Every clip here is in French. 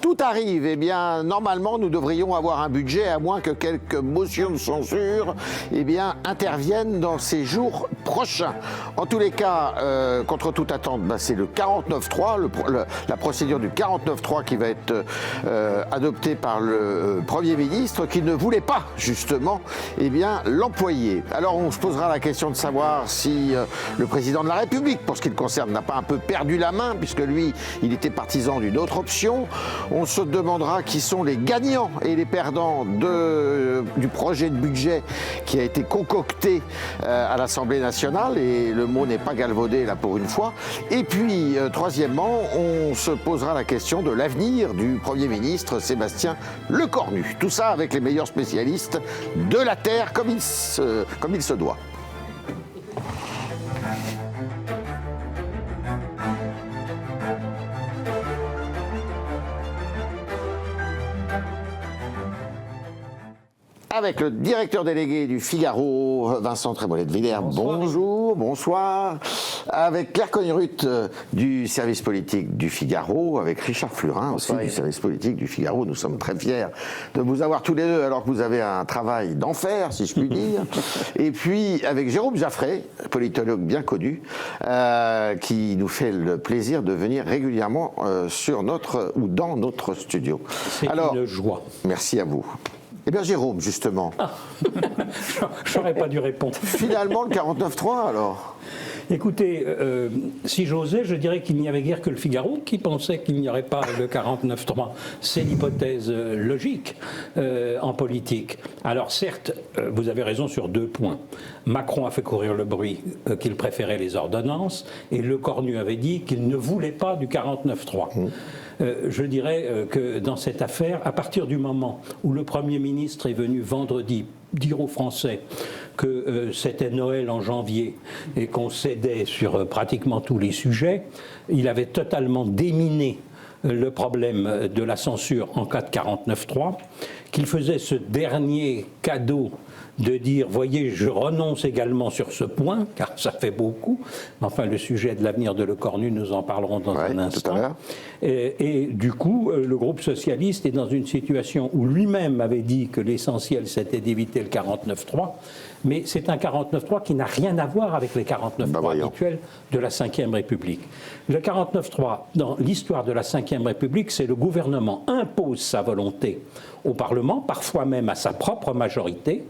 Tout arrive. Eh bien, normalement, nous devrions avoir un budget, à moins que quelques motions de censure interviennent dans ces jours prochains. En tous les cas, contre toute attente, c'est le 49.3, la procédure du 49.3 qui va être adoptée par le Premier ministre, qui ne voulait pas, justement, l'employer. Alors, on se posera la question de savoir si le président de la République, pour ce qui le concerne, n'a pas un peu perdu la main, puisque lui, il était partisan d'une autre option. On se demandera qui sont les gagnants et les perdants du projet de budget qui a été concocté à l'Assemblée nationale, et le mot n'est pas galvaudé là pour une fois. Et puis, troisièmement, on se posera la question de l'avenir du Premier ministre Sébastien Lecornu. Tout ça avec les meilleurs spécialistes de la Terre, comme il se doit. Avec le directeur délégué du Figaro, Vincent Trémolet-de-Villers. Bonjour, bonsoir. Avec Claire Cognrut du service politique du Figaro, avec Richard Flurin aussi du service politique du Figaro. Nous sommes très fiers de vous avoir tous les deux, alors que vous avez un travail d'enfer, si je puis dire. Et puis avec Jérôme Jaffray, politologue bien connu, qui nous fait le plaisir de venir régulièrement dans notre studio. C'est une joie. Merci à vous. Eh bien, Jérôme, justement. J'aurais pas dû répondre. Finalement, le 49.3, alors ? Écoutez, si j'osais, je dirais qu'il n'y avait guère que le Figaro qui pensait qu'il n'y aurait pas le 49.3. C'est l'hypothèse logique en politique. Alors certes, vous avez raison sur deux points. Macron a fait courir le bruit qu'il préférait les ordonnances, et Lecornu avait dit qu'il ne voulait pas du 49.3. Je dirais que dans cette affaire, à partir du moment où le Premier ministre est venu vendredi dire aux Français que c'était Noël en janvier et qu'on cédait sur pratiquement tous les sujets, il avait totalement déminé le problème de la censure en cas de 49.3, qu'il faisait ce dernier cadeau de dire, voyez, je renonce également sur ce point, car ça fait beaucoup. Enfin, le sujet de l'avenir de Lecornu, nous en parlerons dans un instant. Tout à l'heure. Et du coup, le groupe socialiste est dans une situation où lui-même avait dit que l'essentiel, c'était d'éviter le 49.3, mais c'est un 49.3 qui n'a rien à voir avec les 49.3 habituels de la Ve République. Le 49.3, dans l'histoire de la Ve République, c'est le gouvernement impose sa volonté au Parlement, parfois même à sa propre majorité,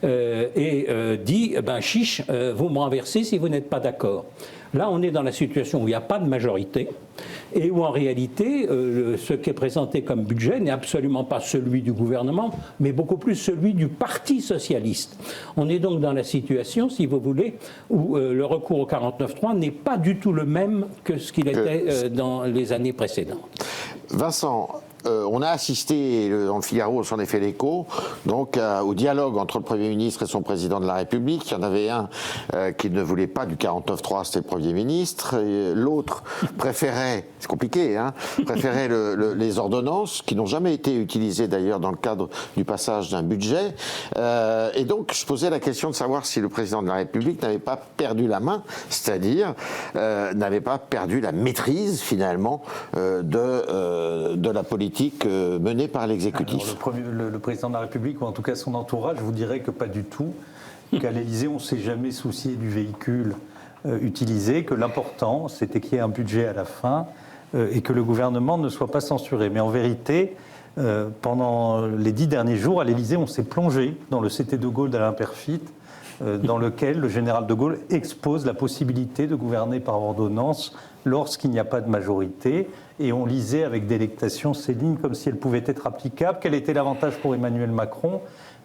dit chiche, vous me renversez si vous n'êtes pas d'accord. Là, on est dans la situation où il n'y a pas de majorité et où en réalité, ce qui est présenté comme budget n'est absolument pas celui du gouvernement, mais beaucoup plus celui du Parti socialiste. On est donc dans la situation, si vous voulez, où le recours au 49.3 n'est pas du tout le même que ce qu'il était dans les années précédentes. Vincent, on a assisté, dans le Figaro, on s'en est fait l'écho, donc au dialogue entre le Premier ministre et son président de la République. Il y en avait un qui ne voulait pas du 49.3, c'était le Premier ministre, et l'autre préférait, c'est compliqué, préférait les ordonnances, qui n'ont jamais été utilisées d'ailleurs dans le cadre du passage d'un budget. Et donc, je posais la question de savoir si le président de la République n'avait pas perdu la main, c'est-à-dire n'avait pas perdu la maîtrise, finalement, de la politique menée par l'exécutif. Le président de la République, ou en tout cas son entourage, vous dirait que pas du tout, qu'à l'Élysée, on ne s'est jamais soucié du véhicule utilisé, que l'important, c'était qu'il y ait un budget à la fin et que le gouvernement ne soit pas censuré. Mais en vérité, pendant les 10 derniers jours, à l'Élysée, on s'est plongé dans le CT de Gaulle d'Alain Peyrefitte, dans lequel le général de Gaulle expose la possibilité de gouverner par ordonnance lorsqu'il n'y a pas de majorité. Et on lisait avec délectation ces lignes comme si elles pouvaient être applicables. Quel était l'avantage pour Emmanuel Macron ?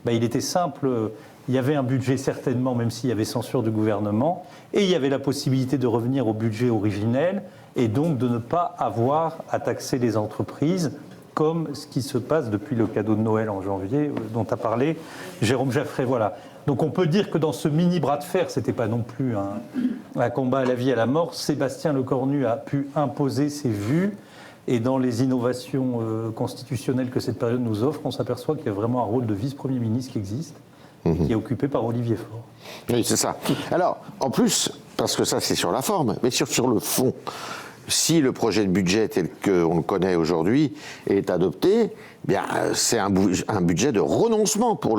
Il était simple, il y avait un budget certainement, même s'il y avait censure du gouvernement, et il y avait la possibilité de revenir au budget originel, et donc de ne pas avoir à taxer les entreprises, comme ce qui se passe depuis le cadeau de Noël en janvier, dont a parlé Jérôme Jaffray. Voilà. Donc on peut dire que dans ce mini bras de fer, c'était pas non plus un combat à la vie et à la mort, Sébastien Lecornu a pu imposer ses vues, et dans les innovations constitutionnelles que cette période nous offre, on s'aperçoit qu'il y a vraiment un rôle de vice-premier ministre qui existe, qui est occupé par Olivier Faure. Oui, c'est ça. Alors, en plus, parce que ça c'est sur la forme, mais sur le fond, si le projet de budget tel qu'on le connaît aujourd'hui est adopté, eh bien, c'est un budget de renoncement pour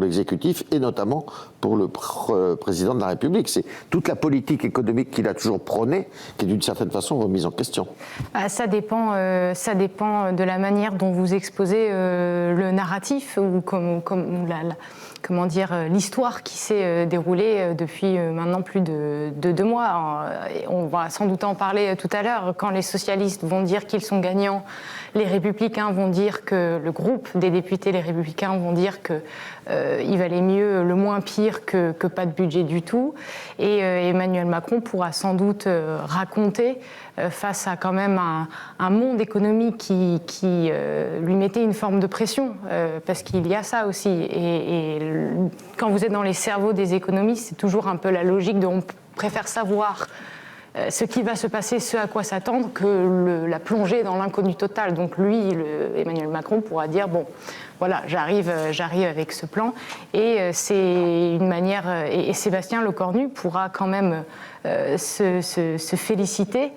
l'exécutif et notamment pour le président de la République. C'est toute la politique économique qu'il a toujours prônée qui est d'une certaine façon remise en question. Ça dépend de la manière dont vous exposez le narratif ou comment dire, l'histoire qui s'est déroulée depuis maintenant plus de 2 mois. On va sans doute en parler tout à l'heure. Quand les socialistes vont dire qu'ils sont gagnants, les républicains vont dire que le groupe des députés, les républicains vont dire qu'il valait mieux le moins pire que pas de budget du tout. Et Emmanuel Macron pourra sans doute raconter face à quand même un monde économique qui lui mettait une forme de pression, parce qu'il y a ça aussi. Et quand vous êtes dans les cerveaux des économistes, c'est toujours un peu la logique de on préfère savoir ce qui va se passer, ce à quoi s'attendre, que la plongée dans l'inconnu total. Donc lui, Emmanuel Macron pourra dire, bon, voilà, j'arrive avec ce plan. Et c'est une manière, et Sébastien Lecornu pourra quand même se féliciter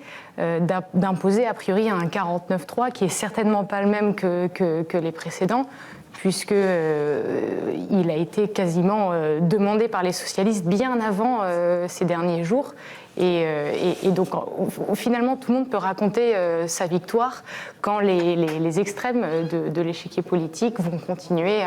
d'imposer a priori un 49.3 qui est certainement pas le même que les précédents, puisque il a été quasiment demandé par les socialistes bien avant ces derniers jours. Et donc, finalement, tout le monde peut raconter sa victoire quand les extrêmes de l'échiquier politique vont continuer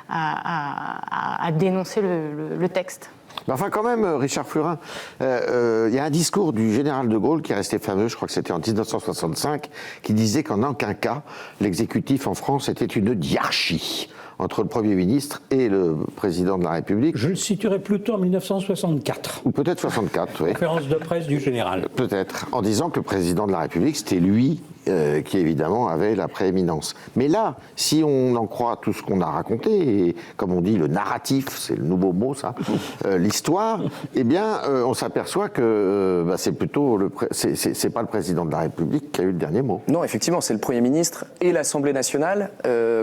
à dénoncer le texte. Enfin, quand même, Richard Fleurin, il y a un discours du général de Gaulle qui est resté fameux, je crois que c'était en 1965, qui disait qu'en aucun cas, l'exécutif en France était une diarchie entre le Premier ministre et le Président de la République. Je le situerais plutôt en 1964. Ou peut-être 64, oui. Conférence de presse du général. Peut-être, en disant que le Président de la République, c'était lui qui évidemment avait la prééminence. Mais là, si on en croit tout ce qu'on a raconté, et comme on dit, le narratif, c'est le nouveau mot ça, l'histoire, eh bien, on s'aperçoit que c'est plutôt c'est pas le Président de la République qui a eu le dernier mot. Non, effectivement, c'est le Premier ministre et l'Assemblée nationale,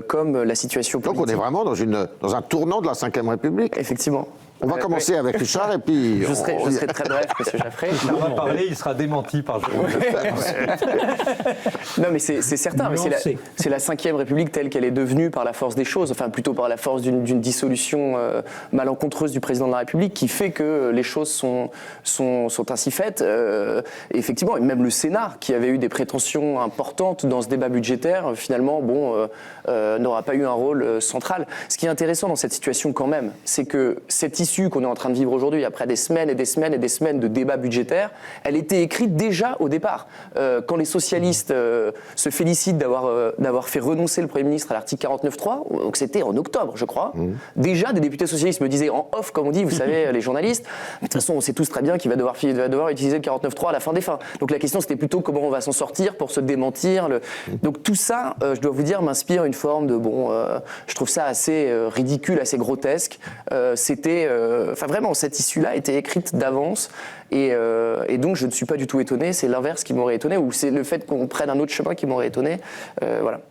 comme la situation politique. Donc on est vraiment dans un tournant de la Ve République. Effectivement. On va commencer avec Richard et puis... Je serai très bref, monsieur Jaffray. Il va parler, il sera démenti par Jérôme. Non, mais c'est certain. Mais c'est la Ve République telle qu'elle est devenue par la force des choses, enfin plutôt par la force d'une dissolution malencontreuse du président de la République qui fait que les choses sont ainsi faites. Effectivement, et même le Sénat, qui avait eu des prétentions importantes dans ce débat budgétaire, finalement, n'aura pas eu un rôle central. Ce qui est intéressant dans cette situation quand même, c'est que cette issue qu'on est en train de vivre aujourd'hui, après des semaines et des semaines et des semaines de débats budgétaires, elle était écrite déjà au départ. Quand les socialistes se félicitent d'avoir fait renoncer le Premier ministre à l'article 49.3, donc c'était en octobre, je crois, déjà des députés socialistes me disaient en off, comme on dit, vous savez, les journalistes, de toute façon on sait tous très bien qu'il va devoir utiliser le 49.3 à la fin des fins. Donc la question c'était plutôt comment on va s'en sortir pour se démentir. Donc tout ça, je dois vous dire, m'inspire une forme de, je trouve ça assez ridicule, assez grotesque. Enfin vraiment, cette issue-là était écrite d'avance et donc je ne suis pas du tout étonné. C'est l'inverse qui m'aurait étonné, ou c'est le fait qu'on prenne un autre chemin qui m'aurait étonné. Voilà.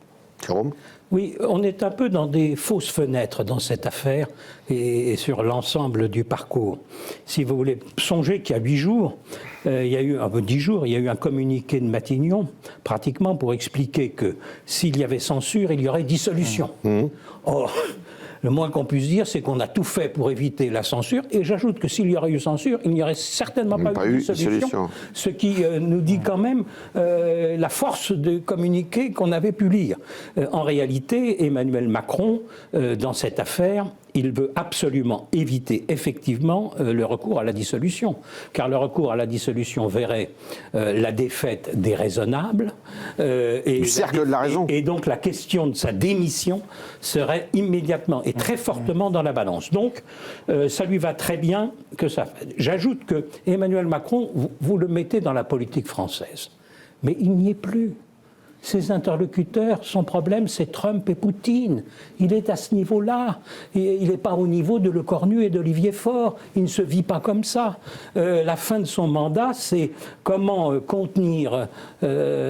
Jérôme ? Oui, on est un peu dans des fausses fenêtres dans cette affaire et sur l'ensemble du parcours. Si vous voulez, songez qu'il y a 8 jours, il y a eu 10 jours, il y a eu un communiqué de Matignon, pratiquement pour expliquer que s'il y avait censure, il y aurait dissolution. Or, le moins qu'on puisse dire, c'est qu'on a tout fait pour éviter la censure. Et j'ajoute que s'il y aurait eu censure, il n'y aurait certainement pas eu de solution. Ce qui nous dit quand même la force de communiquer qu'on avait pu lire. En réalité, Emmanuel Macron, dans cette affaire, il veut absolument éviter effectivement le recours à la dissolution. Car le recours à la dissolution verrait la défaite des raisonnables. Du cercle de la raison. Et donc la question de sa démission serait immédiatement et très fortement dans la balance. Donc ça lui va très bien que ça. J'ajoute que Emmanuel Macron, vous le mettez dans la politique française. Mais il n'y est plus. ses interlocuteurs, son problème, c'est Trump et Poutine. Il est à ce niveau-là. Il n'est pas au niveau de Lecornu et d'Olivier Faure. Il ne se vit pas comme ça. La fin de son mandat, c'est comment contenir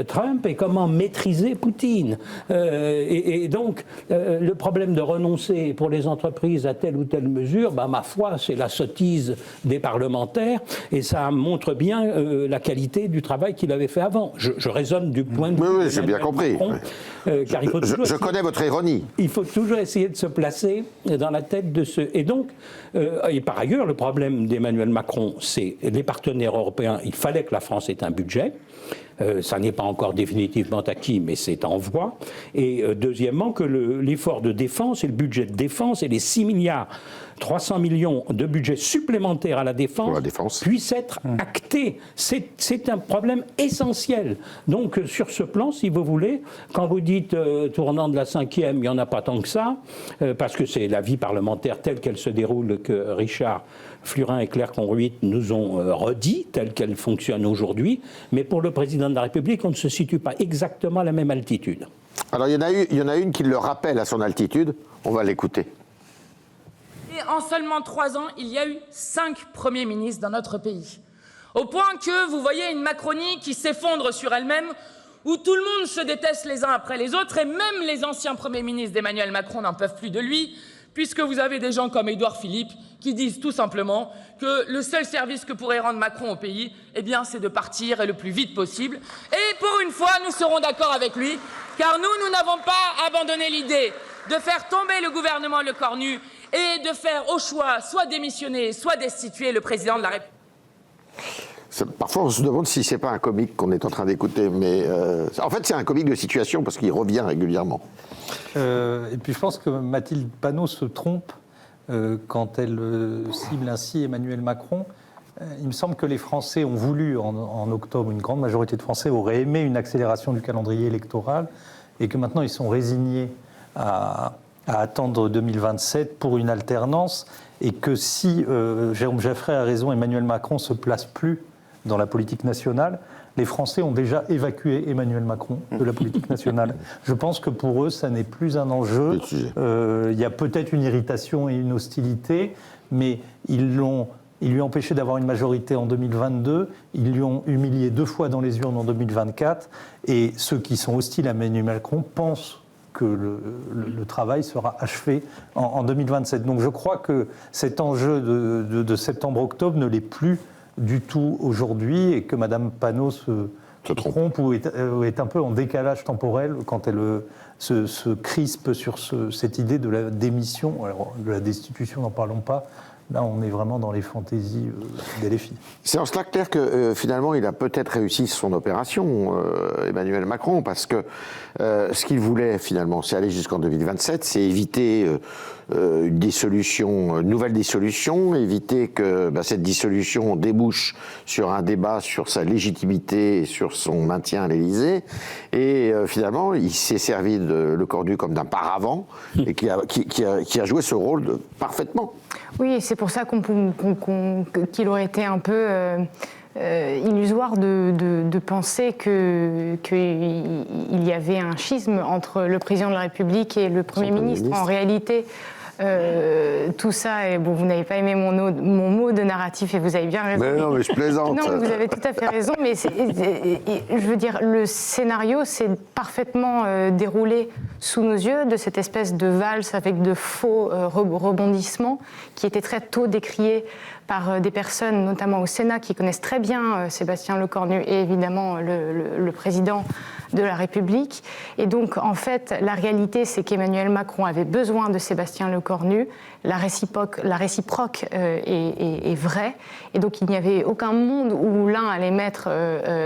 Trump et comment maîtriser Poutine. Et donc, le problème de renoncer pour les entreprises à telle ou telle mesure, ma foi, c'est la sottise des parlementaires et ça montre bien la qualité du travail qu'il avait fait avant. Je raisonne du point de vue... Oui, j'ai bien compris. Car il faut je connais votre ironie. Il faut toujours essayer de se placer dans la tête de ceux... Et donc, et par ailleurs, le problème d'Emmanuel Macron, c'est les partenaires européens. Il fallait que la France ait un budget. Ça n'est pas encore définitivement acquis, mais c'est en voie. Et deuxièmement, que l'effort de défense et le budget de défense et les 6 milliards 300 millions de budget supplémentaire à la défense puissent être actés. C'est un problème essentiel. Donc, sur ce plan, si vous voulez, quand vous dites tournant de la 5e, il n'y en a pas tant que ça, parce que c'est la vie parlementaire telle qu'elle se déroule que Richard Flurin et Claire Conruit nous ont redit, telle qu'elle fonctionne aujourd'hui. Mais pour le président de la République, on ne se situe pas exactement à la même altitude. Alors, il y en a une qui le rappelle à son altitude. On va l'écouter. Et en seulement 3 ans, il y a eu 5 premiers ministres dans notre pays. Au point que vous voyez une Macronie qui s'effondre sur elle-même, où tout le monde se déteste les uns après les autres, et même les anciens premiers ministres d'Emmanuel Macron n'en peuvent plus de lui, puisque vous avez des gens comme Édouard Philippe qui disent tout simplement que le seul service que pourrait rendre Macron au pays, c'est de partir et le plus vite possible. Et pour une fois, nous serons d'accord avec lui, car nous n'avons pas abandonné l'idée de faire tomber le gouvernement Lecornu et de faire au choix soit démissionner, soit destituer le président de la République. Parfois, on se demande si c'est pas un comique qu'on est en train d'écouter, mais en fait, c'est un comique de situation parce qu'il revient régulièrement. Et puis, je pense que Mathilde Panot se trompe quand elle cible ainsi Emmanuel Macron. Il me semble que les Français ont voulu, en octobre, une grande majorité de Français auraient aimé une accélération du calendrier électoral, et que maintenant ils sont résignés à attendre 2027 pour une alternance, et que si Jérôme Jaffray a raison, Emmanuel Macron ne se place plus dans la politique nationale, les Français ont déjà évacué Emmanuel Macron de la politique nationale. Je pense que pour eux, ça n'est plus un enjeu. Il y a peut-être une irritation et une hostilité, mais ils lui ont empêché d'avoir une majorité en 2022, ils lui ont humilié 2 fois dans les urnes en 2024, et ceux qui sont hostiles à Emmanuel Macron pensent que le travail sera achevé en 2027. Donc je crois que cet enjeu de septembre-octobre ne l'est plus du tout aujourd'hui, et que Mme Panot se trompe ou est un peu en décalage temporel quand elle se crispe sur cette idée de la démission. Alors, de la destitution, n'en parlons pas. Là, on est vraiment dans les fantaisies des filles. C'est en cela clair que finalement, il a peut-être réussi son opération, Emmanuel Macron, parce que ce qu'il voulait finalement, c'est aller jusqu'en 2027, c'est éviter une nouvelle dissolution, éviter que cette dissolution débouche sur un débat sur sa légitimité et sur son maintien à l'Élysée. Et finalement, il s'est servi de Lecornu comme d'un paravent et qui a joué ce rôle parfaitement. Oui, c'est pour ça qu'il aurait été un peu illusoire de penser qu'il y avait un schisme entre le président de la République et le Premier ministre. En réalité, tout ça, et bon, vous n'avez pas aimé mon mot de narratif et vous avez bien raison. Mais non, mais je plaisante. Non, vous avez tout à fait raison, mais je veux dire, le scénario s'est parfaitement déroulé sous nos yeux, de cette espèce de valse avec de faux rebondissements qui était très tôt décrié par des personnes, notamment au Sénat, qui connaissent très bien Sébastien Lecornu et évidemment le président de la République. Et donc, en fait, la réalité, c'est qu'Emmanuel Macron avait besoin de Sébastien Lecornu. La réciproque est vraie. Et donc, il n'y avait aucun monde où l'un allait mettre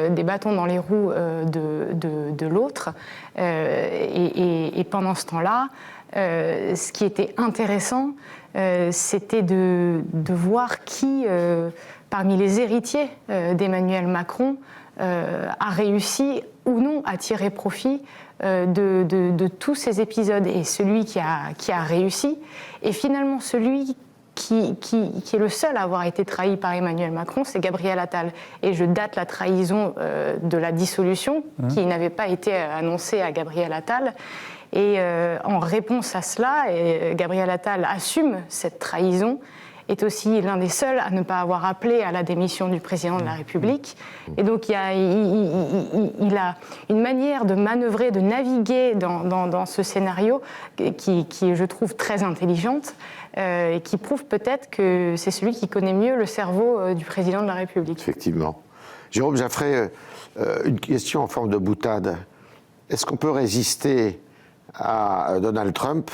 des bâtons dans les roues de l'autre. Et pendant ce temps-là, ce qui était intéressant, c'était de voir qui, parmi les héritiers d'Emmanuel Macron, a réussi ou non à tirer profit de tous ces épisodes. Et celui qui a réussi est finalement celui qui est le seul à avoir été trahi par Emmanuel Macron, c'est Gabriel Attal. Et je date la trahison de la dissolution, qui n'avait pas été annoncée à Gabriel Attal. Et en réponse à cela, Gabriel Attal assume cette trahison, est aussi l'un des seuls à ne pas avoir appelé à la démission du président de la République. Et donc il a une manière de manœuvrer, de naviguer dans ce scénario qui, je trouve, très intelligente et qui prouve peut-être que c'est celui qui connaît mieux le cerveau du président de la République. Effectivement. Jérôme Jaffray, une question en forme de boutade. Est-ce qu'on peut résister à Donald Trump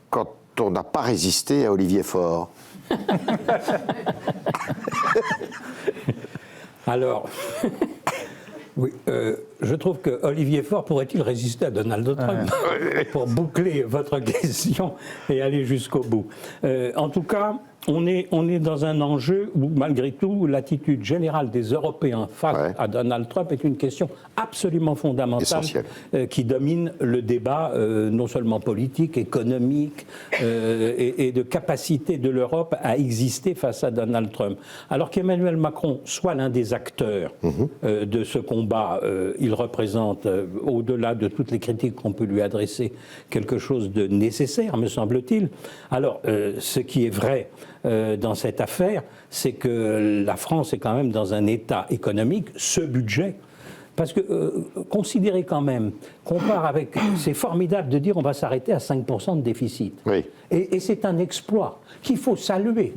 quand on n'a pas résisté à Olivier Faure? Alors, oui, je trouve que Olivier Faure pourrait-il résister à Donald Trump pour boucler votre question et aller jusqu'au bout. En tout cas, on est dans un enjeu où, malgré tout, l'attitude générale des Européens face à Donald Trump est une question absolument fondamentale qui domine le débat, non seulement politique, économique et de capacité de l'Europe à exister face à Donald Trump. Alors qu'Emmanuel Macron soit l'un des acteurs de ce combat, il représente, au-delà de toutes les critiques qu'on peut lui adresser, quelque chose de nécessaire, me semble-t-il. Alors, ce qui est vrai dans cette affaire, c'est que la France est quand même dans un état économique, ce budget, parce que considérez quand même qu'on part avec, c'est formidable de dire on va s'arrêter à 5% de déficit. Oui. Et c'est un exploit qu'il faut saluer.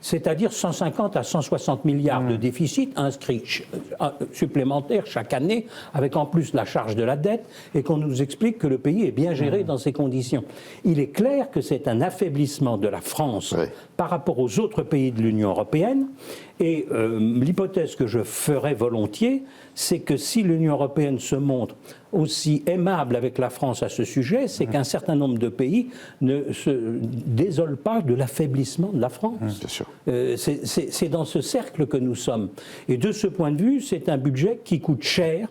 C'est-à-dire 150 à 160 milliards de déficit inscrits supplémentaires chaque année, avec en plus la charge de la dette, et qu'on nous explique que le pays est bien géré dans ces conditions. Il est clair que c'est un affaiblissement de la France par rapport aux autres pays de l'Union européenne, et l'hypothèse que je ferais volontiers, c'est que si l'Union européenne se montre aussi aimable avec la France à ce sujet, c'est qu'un certain nombre de pays ne se désolent pas de l'affaiblissement de la France. Bien sûr. C'est dans ce cercle que nous sommes. Et de ce point de vue, c'est un budget qui coûte cher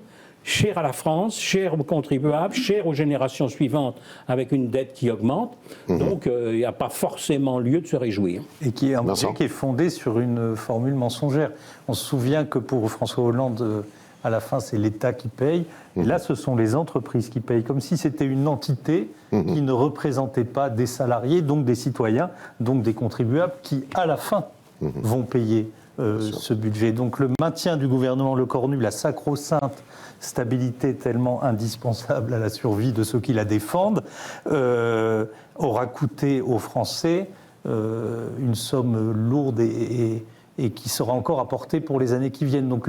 à la France, cher aux contribuables, cher aux générations suivantes, avec une dette qui augmente. Donc, il n'y a pas forcément lieu de se réjouir. Et qui est un budget qui est fondé sur une formule mensongère. On se souvient que pour François Hollande, à la fin, c'est l'État qui paye. Et là, ce sont les entreprises qui payent, comme si c'était une entité qui ne représentait pas des salariés, donc des citoyens, donc des contribuables, qui, à la fin, vont payer ce budget. Donc le maintien du gouvernement Lecornu, la sacro-sainte stabilité tellement indispensable à la survie de ceux qui la défendent, aura coûté aux Français une somme lourde et qui sera encore apportée pour les années qui viennent. Donc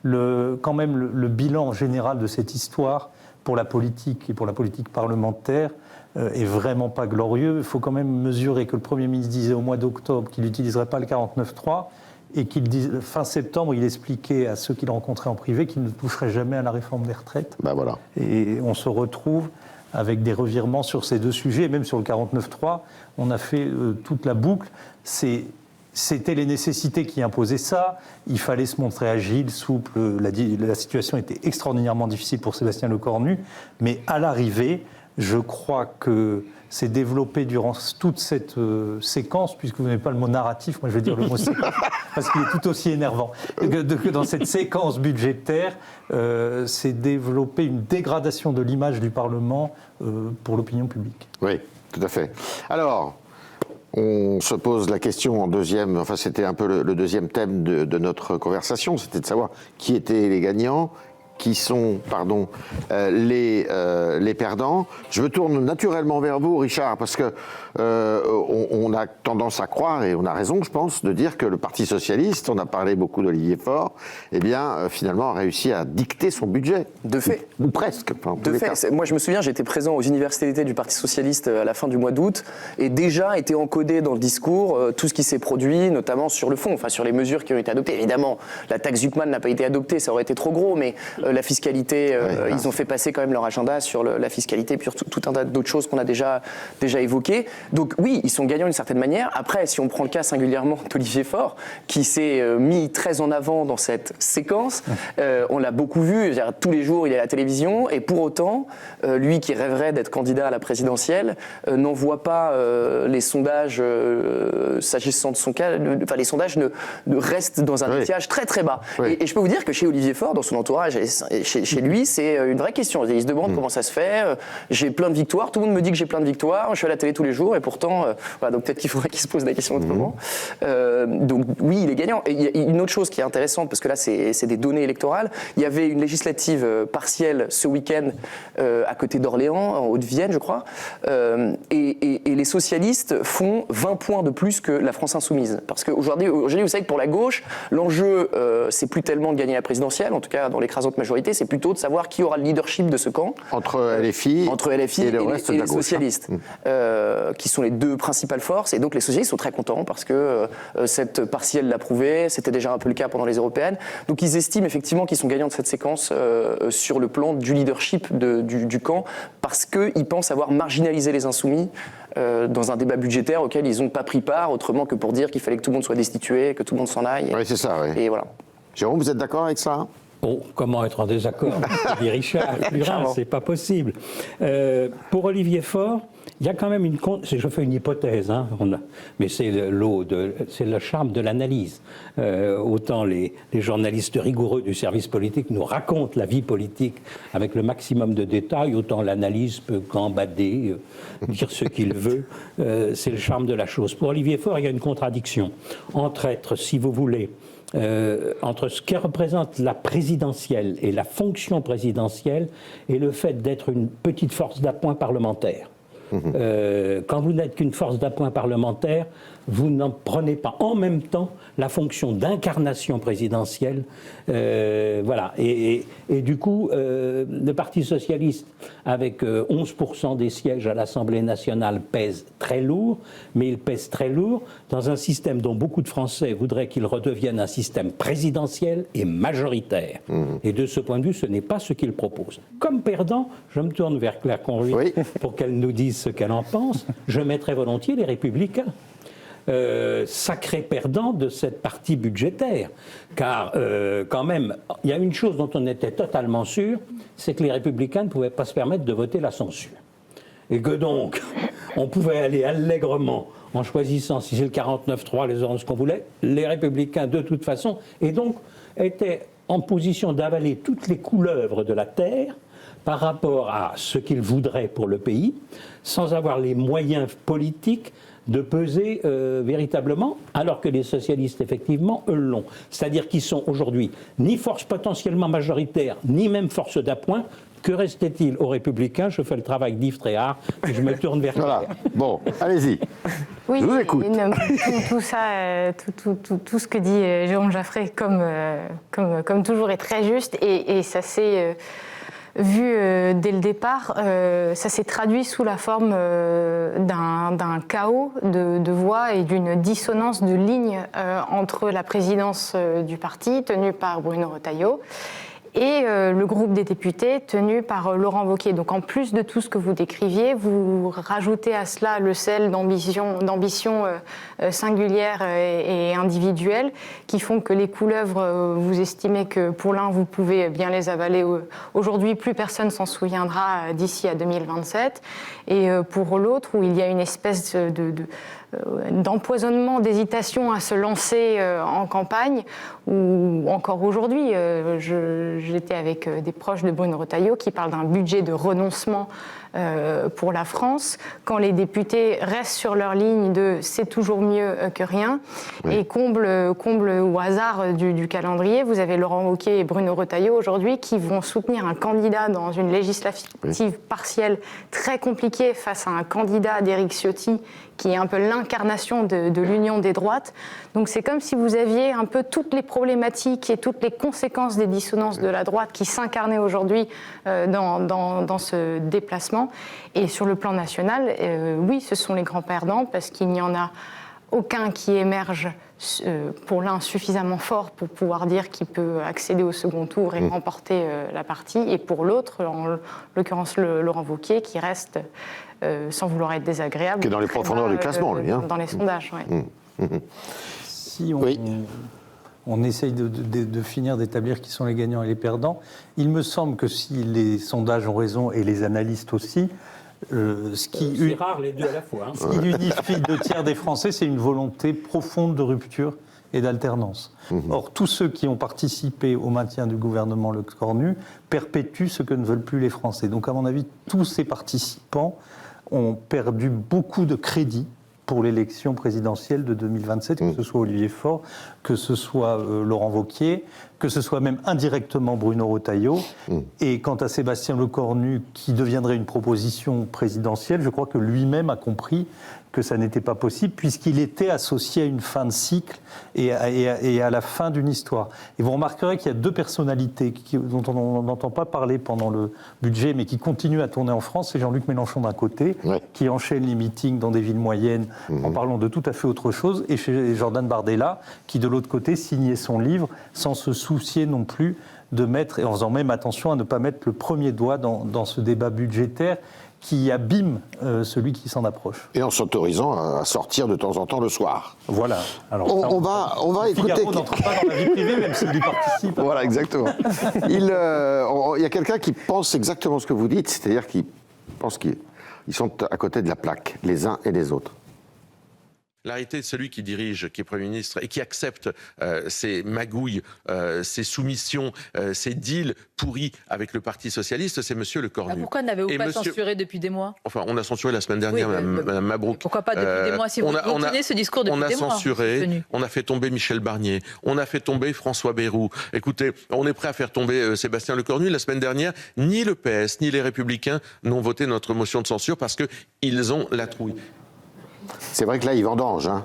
quand même le bilan général de cette histoire pour la politique et pour la politique parlementaire est vraiment pas glorieux. Il faut quand même mesurer que le Premier ministre disait au mois d'octobre qu'il n'utiliserait pas le 49.3 et qu'il fin septembre, il expliquait à ceux qu'il rencontrait en privé qu'il ne toucherait jamais à la réforme des retraites. Ben voilà. Et on se retrouve avec des revirements sur ces deux sujets, et même sur le 49.3, on a fait toute la boucle. C'était les nécessités qui imposaient ça. Il fallait se montrer agile, souple. La situation était extraordinairement difficile pour Sébastien Lecornu. Mais à l'arrivée, je crois que c'est développé durant toute cette séquence, puisque vous n'avez pas le mot narratif, moi je vais dire le mot séquence, parce qu'il est tout aussi énervant. Que dans cette séquence budgétaire, c'est développé une dégradation de l'image du Parlement pour l'opinion publique. Oui, tout à fait. Alors, on se pose la question en deuxième, enfin c'était un peu le deuxième thème de notre conversation, c'était de savoir qui étaient les gagnants, qui sont, les perdants. Je me tourne naturellement vers vous, Richard, parce que on a tendance à croire, et on a raison, je pense, de dire que le Parti socialiste, on a parlé beaucoup d'Olivier Faure, eh bien, finalement, a réussi à dicter son budget. De fait. Ou presque. De fait. Moi, je me souviens, j'étais présent aux universités d'été du Parti socialiste à la fin du mois d'août, et déjà était encodé dans le discours tout ce qui s'est produit, notamment sur le fond, enfin sur les mesures qui ont été adoptées. Évidemment, la taxe Zuckman n'a pas été adoptée, ça aurait été trop gros, mais la fiscalité, ils ont fait passer quand même leur agenda sur la fiscalité, puis sur tout un tas d'autres choses qu'on a déjà évoquées. Donc oui, ils sont gagnants d'une certaine manière. Après, si on prend le cas singulièrement d'Olivier Faure, qui s'est mis très en avant dans cette séquence, on l'a beaucoup vu, tous les jours il est à la télévision, et pour autant, lui qui rêverait d'être candidat à la présidentielle, n'en voit pas les sondages, s'agissant de son cas, les sondages ne restent dans un étiage très très bas. Et je peux vous dire que chez Olivier Faure, dans son entourage et chez lui, c'est une vraie question. Il se demande comment ça se fait, j'ai plein de victoires, tout le monde me dit que j'ai plein de victoires, je suis à la télé tous les jours, et pourtant, donc peut-être qu'il faudrait qu'il se pose la question autrement. Donc oui, il est gagnant. Et il y a une autre chose qui est intéressante, parce que là c'est des données électorales, il y avait une législative partielle ce week-end à côté d'Orléans, en Haute-Vienne je crois, et les socialistes font 20 points de plus que la France Insoumise. Parce qu'aujourd'hui, vous savez que pour la gauche, l'enjeu, c'est plus tellement de gagner la présidentielle, en tout cas dans l'écrasante majorité, c'est plutôt de savoir qui aura le leadership de ce camp. Entre LFI et les socialistes, qui sont les deux principales forces. Et donc les socialistes sont très contents parce que cette partielle l'a prouvé, c'était déjà un peu le cas pendant les européennes. Donc ils estiment effectivement qu'ils sont gagnants de cette séquence sur le plan du leadership du camp, parce qu'ils pensent avoir marginalisé les insoumis dans un débat budgétaire auquel ils n'ont pas pris part, autrement que pour dire qu'il fallait que tout le monde soit destitué, que tout le monde s'en aille. Oui, c'est ça, oui. Et voilà. Jérôme, vous êtes d'accord avec ça? Bon, comment être en désaccord? Dit Richard, c'est pas possible. Pour Olivier Faure, il y a quand même je fais une hypothèse, hein, mais c'est le charme de l'analyse. Autant les journalistes rigoureux du service politique nous racontent la vie politique avec le maximum de détails, autant l'analyse peut gambader, dire ce qu'il veut. C'est le charme de la chose. Pour Olivier Faure, il y a une contradiction entre être, si vous voulez, entre ce que représente la présidentielle et la fonction présidentielle et le fait d'être une petite force d'appoint parlementaire. Quand vous n'êtes qu'une force d'appoint parlementaire, vous n'en prenez pas en même temps la fonction d'incarnation présidentielle. Voilà. Et du coup, le Parti socialiste, avec 11% des sièges à l'Assemblée nationale, pèse très lourd, mais il pèse très lourd dans un système dont beaucoup de Français voudraient qu'il redevienne un système présidentiel et majoritaire. Et de ce point de vue, ce n'est pas ce qu'il propose. Comme perdant, je me tourne vers Claire Conruy pour qu'elle nous dise ce qu'elle en pense. Je mettrais volontiers les Républicains. Sacré perdant de cette partie budgétaire, car quand même, il y a une chose dont on était totalement sûr, c'est que les Républicains ne pouvaient pas se permettre de voter la censure. Et que donc, on pouvait aller allègrement, en choisissant, si c'est le 49-3, les ordres, ce qu'on voulait, les Républicains de toute façon, et donc étaient en position d'avaler toutes les couleuvres de la terre par rapport à ce qu'ils voudraient pour le pays, sans avoir les moyens politiques de peser véritablement, alors que les socialistes, effectivement, eux l'ont. C'est-à-dire qu'ils sont aujourd'hui ni force potentiellement majoritaire, ni même force d'appoint. Que restait-il aux Républicains? Je fais le travail d'Yves Tréhard et je me tourne vers Voilà. Bon, allez-y. Oui, je vous écoute. Tout ça, tout ce que dit Jérôme Jaffray, comme toujours, est très juste et ça s'est vu dès le départ, ça s'est traduit sous la forme d'un chaos de voix et d'une dissonance de lignes entre la présidence du parti, tenue par Bruno Retailleau, et le groupe des députés tenu par Laurent Wauquiez. Donc en plus de tout ce que vous décriviez, vous rajoutez à cela le sel d'ambition singulière et individuelle qui font que les couleuvres, vous estimez que pour l'un, vous pouvez bien les avaler aujourd'hui, plus personne s'en souviendra d'ici à 2027. Et pour l'autre, où il y a une espèce d'empoisonnement, d'hésitation à se lancer en campagne, ou encore aujourd'hui, j'étais avec des proches de Bruno Retailleau qui parlent d'un budget de renoncement pour la France, quand les députés restent sur leur ligne de c'est toujours mieux que rien, et comble au hasard du calendrier, vous avez Laurent Wauquiez et Bruno Retailleau aujourd'hui qui vont soutenir un candidat dans une législative partielle très compliquée face à un candidat d'Éric Ciotti qui est un peu l'incarnation de l'union des droites. Donc c'est comme si vous aviez un peu toutes les problématiques et toutes les conséquences des dissonances de la droite qui s'incarnaient aujourd'hui dans ce déplacement. Et sur le plan national, oui, ce sont les grands perdants parce qu'il n'y en a aucun qui émerge pour l'un suffisamment fort pour pouvoir dire qu'il peut accéder au second tour et remporter la partie, et pour l'autre, en l'occurrence Laurent Wauquiez, qui reste, sans vouloir être désagréable, qui est dans les profondeurs du classement, lui. Dans les sondages, oui. Si on essaye de finir d'établir qui sont les gagnants et les perdants, il me semble que si les sondages ont raison et les analystes aussi, c'est rare les deux à la fois. Ce qui unifie 2/3 des Français, c'est une volonté profonde de rupture et d'alternance. Or, tous ceux qui ont participé au maintien du gouvernement Lecornu perpétuent ce que ne veulent plus les Français. Donc, à mon avis, tous ces participants ont perdu beaucoup de crédit pour l'élection présidentielle de 2027, que ce soit Olivier Faure, que ce soit Laurent Wauquiez, que ce soit même indirectement Bruno Retailleau. Et quant à Sébastien Lecornu, qui deviendrait une proposition présidentielle, je crois que lui-même a compris que ça n'était pas possible, puisqu'il était associé à une fin de cycle et à la fin d'une histoire. Et vous remarquerez qu'il y a deux personnalités dont on n'entend pas parler pendant le budget, mais qui continuent à tourner en France. C'est Jean-Luc Mélenchon d'un côté, qui enchaîne les meetings dans des villes moyennes en parlant de tout à fait autre chose, et chez Jordan Bardella, qui de l'autre côté signait son livre sans se soucier non plus de mettre, et en faisant même attention à ne pas mettre le premier doigt dans ce débat budgétaire qui abîme celui qui s'en approche. Et en s'autorisant à sortir de temps en temps le soir. Voilà. Alors, on va écouter... Figaro n'entre pas dans la vie privée, même s'il y participe. Voilà, exactement. Il y a quelqu'un qui pense exactement ce que vous dites, c'est-à-dire qu'il pense qu'ils sont à côté de la plaque, les uns et les autres. La réalité de celui qui dirige, qui est Premier ministre et qui accepte ces magouilles, ces soumissions, ces deals pourris avec le Parti Socialiste, c'est Monsieur Lecornu. Pourquoi n'avez-vous pas censuré depuis des mois? Enfin, on a censuré la semaine dernière, Madame Mabrouk. Pourquoi pas depuis des mois? Si vous continuez ce discours depuis des mois. On a censuré, on a fait tomber Michel Barnier, on a fait tomber François Bayrou. Écoutez, on est prêt à faire tomber Sébastien Lecornu. La semaine dernière, ni le PS, ni les Républicains n'ont voté notre motion de censure parce qu'ils ont la trouille. C'est vrai que là, il vendange, hein.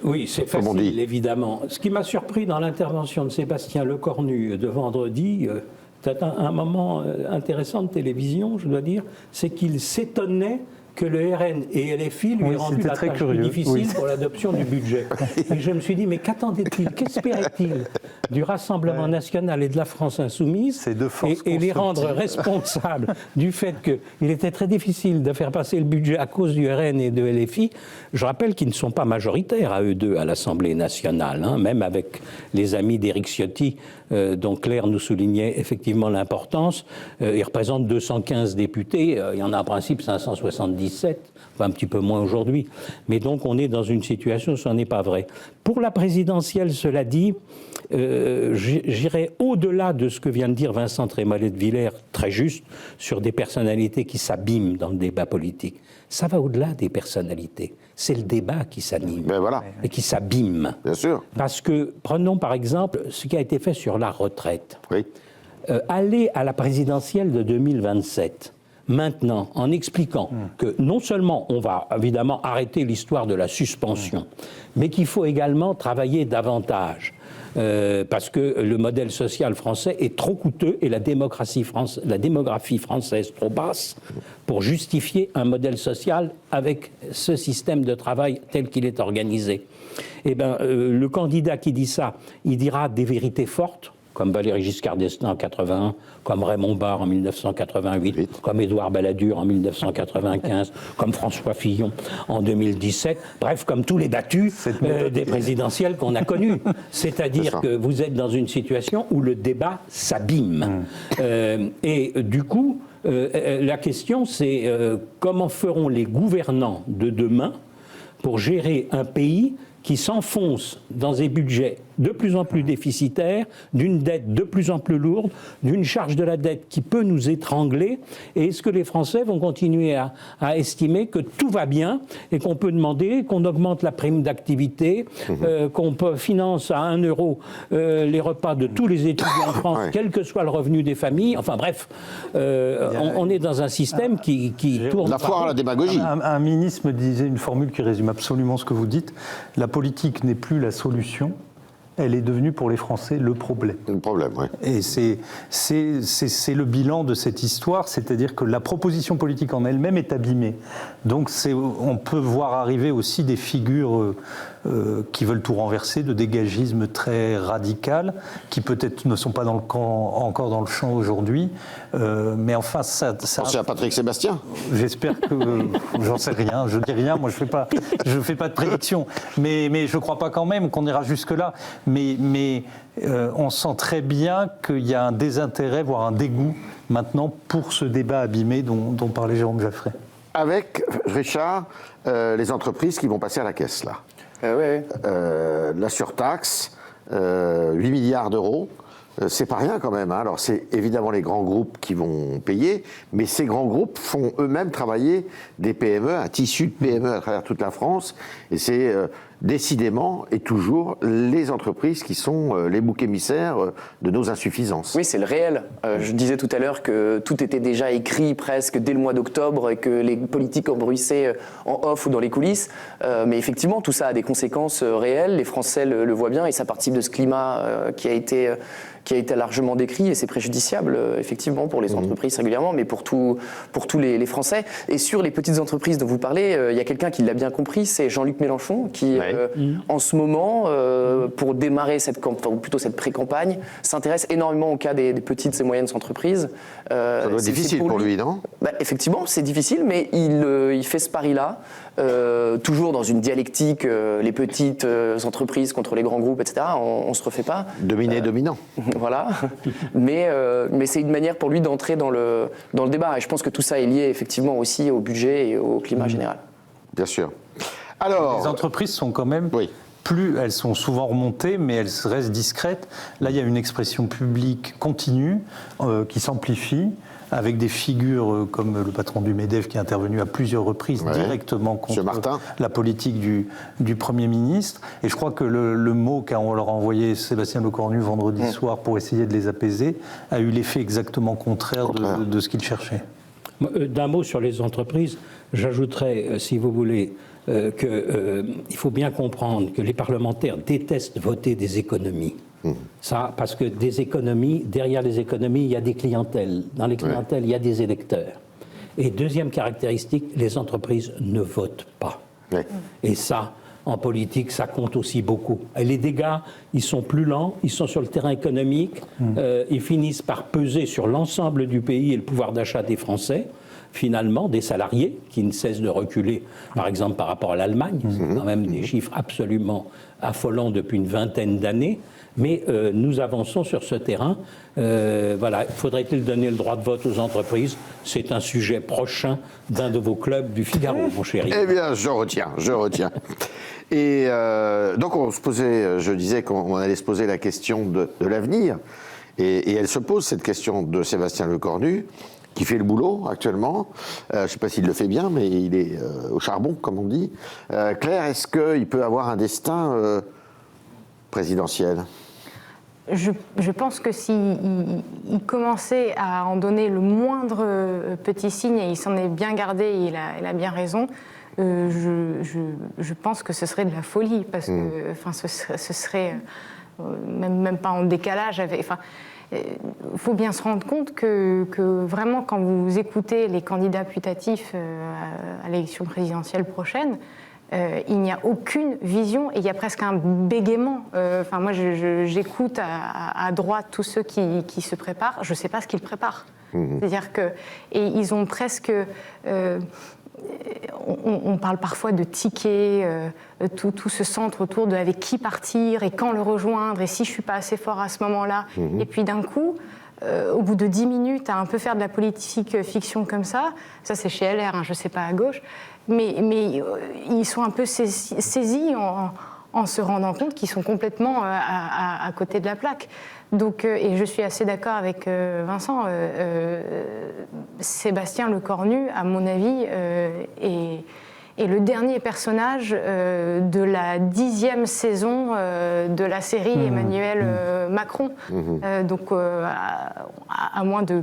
Oui, c'est facile, évidemment. Ce qui m'a surpris dans l'intervention de Sébastien Lecornu de vendredi, c'est un moment intéressant de télévision, je dois dire, c'est qu'il s'étonnait que le RN et LFI lui aient rendu la tâche plus difficile pour l'adoption du budget. Et je me suis dit, mais qu'attendait-il, qu'espérait-il du Rassemblement national et de la France insoumise, et les rendre responsables du fait qu'il était très difficile de faire passer le budget à cause du RN et de LFI. Je rappelle qu'ils ne sont pas majoritaires à eux deux à l'Assemblée nationale, hein, même avec les amis d'Éric Ciotti, dont Claire nous soulignait effectivement l'importance. Ils représentent 215 députés, il y en a en principe 577, enfin un petit peu moins aujourd'hui. Mais donc on est dans une situation où ce n'est pas vrai. Pour la présidentielle, cela dit, j'irai au-delà de ce que vient de dire Vincent Trémollet de Villers, très juste, sur des personnalités qui s'abîment dans le débat politique. Ça va au-delà des personnalités. C'est le débat qui s'anime et qui s'abîme. Bien sûr. Parce que, prenons par exemple ce qui a été fait sur la retraite. Oui. Aller à la présidentielle de 2027, maintenant, en expliquant que non seulement on va évidemment arrêter l'histoire de la suspension, mais qu'il faut également travailler davantage. Parce que le modèle social français est trop coûteux et la démographie française trop basse pour justifier un modèle social avec ce système de travail tel qu'il est organisé. Eh bien, le candidat qui dit ça, il dira des vérités fortes, comme Valéry Giscard d'Estaing en 81, comme Raymond Barre en 1988, comme Édouard Balladur en 1995, comme François Fillon en 2017, bref, comme tous les battus des présidentielles qu'on a connus. C'est-à-dire que vous êtes dans une situation où le débat s'abîme. Et du coup, la question c'est comment feront les gouvernants de demain pour gérer un pays qui s'enfonce dans des budgets de plus en plus déficitaires, d'une dette de plus en plus lourde, d'une charge de la dette qui peut nous étrangler. Et est-ce que les Français vont continuer à estimer que tout va bien et qu'on peut demander qu'on augmente la prime d'activité, qu'on finance à 1 euro les repas de tous les étudiants en France, quel que soit le revenu des familles. Enfin bref, on est dans un système qui tourne... La foire à la démagogie. Un ministre me disait une formule qui résume absolument ce que vous dites. La politique n'est plus la solution. elle est devenue pour les Français le problème. Le problème, oui. Et c'est le bilan de cette histoire, c'est-à-dire que la proposition politique en elle-même est abîmée. Donc on peut voir arriver aussi des figures qui veulent tout renverser, de dégagisme très radical, qui peut-être ne sont pas encore dans le champ aujourd'hui, mais enfin ça... Pensez à Patrick Sébastien. J'espère que... j'en sais rien, je dis rien, moi je fais pas de prédiction, mais je crois pas quand même qu'on ira jusque-là, mais on sent très bien qu'il y a un désintérêt, voire un dégoût maintenant pour ce débat abîmé dont parlait Jérôme Jaffray. Avec, Richard, les entreprises qui vont passer à la caisse, là. Ouais. La surtaxe, 8 milliards d'euros, c'est pas rien quand même. Hein. Alors c'est évidemment les grands groupes qui vont payer, mais ces grands groupes font eux-mêmes travailler des PME, un tissu de PME à travers toute la France, et c'est décidément et toujours les entreprises qui sont les boucs émissaires de nos insuffisances. Oui, c'est le réel. Je disais tout à l'heure que tout était déjà écrit presque dès le mois d'octobre et que les politiques embruissaient en off ou dans les coulisses. Mais effectivement, tout ça a des conséquences réelles. Les Français le voient bien et ça participe de ce climat qui a été largement décrit et c'est préjudiciable effectivement pour les entreprises régulièrement, mais pour tous les Français. Et sur les petites entreprises dont vous parlez, il y a quelqu'un qui l'a bien compris, c'est Jean-Luc Mélenchon qui, en ce moment, pour démarrer cette pré-campagne, s'intéresse énormément au cas des petites et moyennes entreprises. Ça doit être difficile pour lui, non ? Effectivement, c'est difficile, mais il fait ce pari-là. Toujours dans une dialectique, les petites entreprises contre les grands groupes, etc. On se refait pas. Dominant. Voilà. Mais c'est une manière pour lui d'entrer dans le débat. Et je pense que tout ça est lié effectivement aussi au budget et au climat général. Bien sûr. Alors, les entreprises sont quand même... Oui. Elles sont souvent remontées, mais elles restent discrètes. Là, il y a une expression publique continue qui s'amplifie, avec des figures comme le patron du MEDEF qui est intervenu à plusieurs reprises directement contre la politique du Premier ministre. Et je crois que le mot qu'on leur a envoyé Sébastien Lecornu vendredi soir pour essayer de les apaiser a eu l'effet exactement contraire de ce qu'il cherchait. D'un mot sur les entreprises, j'ajouterais, si vous voulez, qu'il faut bien comprendre que les parlementaires détestent voter des économies. Ça, parce que des économies, derrière les économies, il y a des clientèles. Dans les clientèles, il y a des électeurs. Et deuxième caractéristique, les entreprises ne votent pas. Et ça, en politique, ça compte aussi beaucoup. Et les dégâts, ils sont plus lents, ils sont sur le terrain économique, ils finissent par peser sur l'ensemble du pays et le pouvoir d'achat des Français. Finalement, des salariés qui ne cessent de reculer, par exemple par rapport à l'Allemagne, c'est quand même des chiffres absolument affolants depuis une vingtaine d'années, mais nous avançons sur ce terrain. Voilà, faudrait-il donner le droit de vote aux entreprises ? C'est un sujet prochain d'un de vos clubs du Figaro, mon chéri. Eh bien, je retiens. Et donc, je disais qu'on allait se poser la question de l'avenir, et elle se pose, cette question de Sébastien Lecornu, qui fait le boulot actuellement. Je ne sais pas s'il le fait bien, mais il est au charbon, comme on dit. Claire, est-ce qu'il peut avoir un destin présidentiel ? Je pense que s'il commençait à en donner le moindre petit signe, et il s'en est bien gardé, et il a bien raison, je pense que ce serait de la folie, parce que ce serait même pas en décalage avec... Il faut bien se rendre compte que vraiment, quand vous écoutez les candidats putatifs à l'élection présidentielle prochaine, il n'y a aucune vision et il y a presque un bégaiement. Moi, j'écoute à droite tous ceux qui se préparent. Je ne sais pas ce qu'ils préparent. C'est-à-dire que et ils ont presque... on parle parfois de tickets, tout se centre autour de avec qui partir et quand le rejoindre et si je ne suis pas assez fort à ce moment-là. Et puis d'un coup, au bout de 10 minutes, à un peu faire de la politique fiction comme ça c'est chez LR, je ne sais pas à gauche, mais ils sont un peu saisis en se rendant compte qu'ils sont complètement à côté de la plaque. Donc, et je suis assez d'accord avec Vincent, Sébastien Lecornu, à mon avis, est le dernier personnage de la 10e saison de la série Emmanuel Macron. Donc, à moins de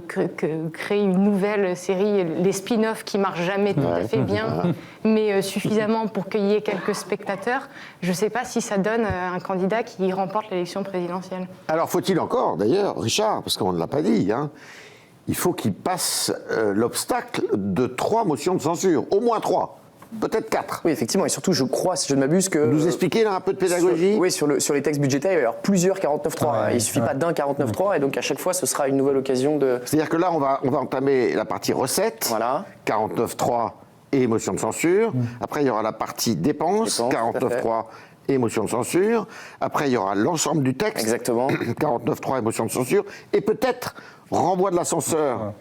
créer une nouvelle série, les spin-offs qui marchent jamais tout à fait bien, mais suffisamment pour qu'il y ait quelques spectateurs, je ne sais pas si ça donne un candidat qui remporte l'élection présidentielle. Alors, faut-il encore, d'ailleurs, Richard, parce qu'on ne l'a pas dit, hein, il faut qu'il passe l'obstacle de 3 motions de censure, au moins 3. Peut-être 4. Oui, effectivement, et surtout, je crois, si je ne m'abuse, que... Nous expliquer là un peu de pédagogie. Sur les textes budgétaires, il va y avoir plusieurs 49.3. Il ne suffit pas d'un 49.3, et donc à chaque fois, ce sera une nouvelle occasion de... C'est-à-dire que là, on va entamer la partie recettes, 49.3 et motion de censure. Après, il y aura la partie dépenses, 49.3 et motion de censure. Après, il y aura l'ensemble du texte, exactement, 49.3 et motion de censure. Et peut-être renvoi de l'ascenseur.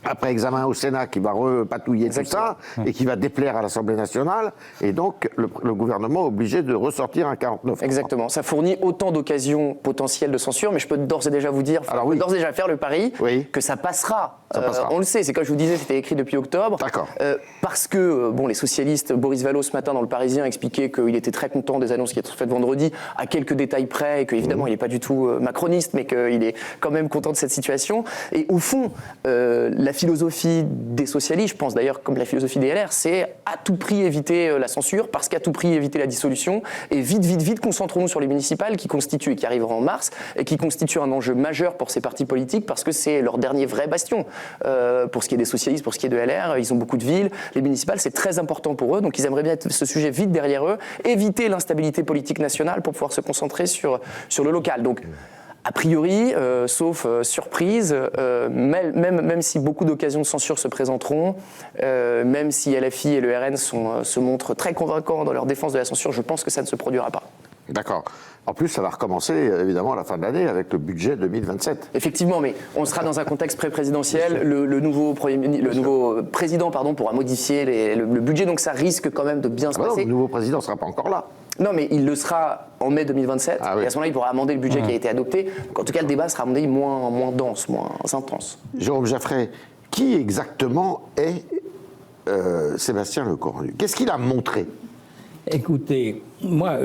Après examen au Sénat qui va repatouiller tout ça et qui va déplaire à l'Assemblée nationale, et donc le gouvernement est obligé de ressortir un 49. Exactement, ça fournit autant d'occasions potentielles de censure, mais je peux d'ores et déjà vous dire, d'ores et déjà faire le pari que ça passera. On le sait, c'est comme je vous disais, c'était écrit depuis octobre. D'accord. Parce que les socialistes, Boris Vallaud ce matin dans Le Parisien expliquait qu'il était très content des annonces qui étaient faites vendredi, à quelques détails près, et qu'évidemment il n'est pas du tout macroniste, mais qu'il est quand même content de cette situation. Et au fond, la philosophie des socialistes, je pense d'ailleurs comme la philosophie des LR, c'est à tout prix éviter la censure, parce qu'à tout prix éviter la dissolution, et vite, concentrons-nous sur les municipales qui constituent, et qui arriveront en mars, et qui constituent un enjeu majeur pour ces partis politiques, parce que c'est leur dernier vrai bastion. Pour ce qui est des socialistes, pour ce qui est de LR, ils ont beaucoup de villes, les municipales, c'est très important pour eux, donc ils aimeraient bien être ce sujet vite derrière eux, éviter l'instabilité politique nationale pour pouvoir se concentrer sur le local. Donc, a priori, sauf surprise, même si beaucoup d'occasions de censure se présenteront, même si LFI et le RN se montrent très convaincants dans leur défense de la censure, je pense que ça ne se produira pas. D'accord. En plus, ça va recommencer évidemment à la fin de l'année avec le budget 2027. Effectivement, mais on sera dans un contexte pré-présidentiel. Le nouveau président pourra modifier le budget, donc ça risque quand même de bien se passer. Non, le nouveau président ne sera pas encore là. Non, mais il le sera en mai 2027, et à ce moment-là, il pourra amender le budget qui a été adopté. Donc, en tout cas, le débat sera à mon avis moins dense, moins intense. Jérôme Jaffray, qui exactement est Sébastien Lecornu? Qu'est-ce qu'il a montré? Écoutez, moi,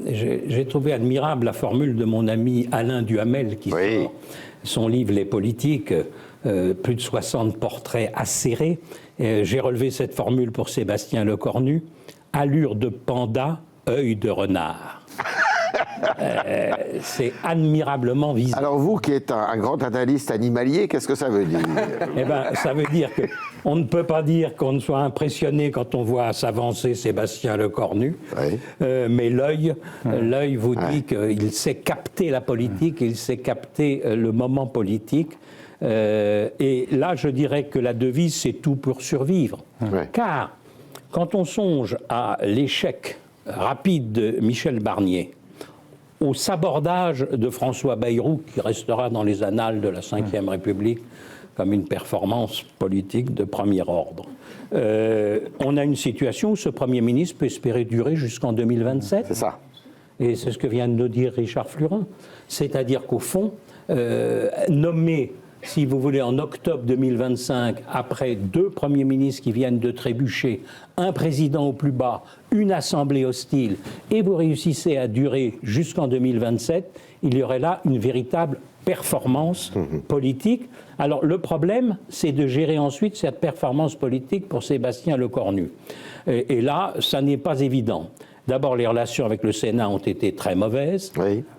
j'ai trouvé admirable la formule de mon ami Alain Duhamel, qui sort son livre Les Politiques, plus de 60 portraits acérés. J'ai relevé cette formule pour Sébastien Lecornu: allure de panda, œil de renard. C'est admirablement visible. Alors vous, qui êtes un grand analyste animalier, qu'est-ce que ça veut dire? Eh bien, ça veut dire qu'on ne peut pas dire qu'on ne soit impressionné quand on voit s'avancer Sébastien Lecornu, mais l'œil vous dit qu'il sait capter la politique, il sait capter le moment politique. Et là, je dirais que la devise, c'est tout pour survivre. Car quand on songe à l'échec rapide de Michel Barnier, au sabordage de François Bayrou, qui restera dans les annales de la Ve République comme une performance politique de premier ordre, on a une situation où ce Premier ministre peut espérer durer jusqu'en 2027. C'est ça. Et c'est ce que vient de nous dire Richard Flurin. C'est-à-dire qu'au fond, nommer, si vous voulez, en octobre 2025, après 2 premiers ministres qui viennent de trébucher, un président au plus bas, une assemblée hostile, et vous réussissez à durer jusqu'en 2027, il y aurait là une véritable performance politique. Alors le problème, c'est de gérer ensuite cette performance politique pour Sébastien Lecornu. Et là, ça n'est pas évident. D'abord, les relations avec le Sénat ont été très mauvaises.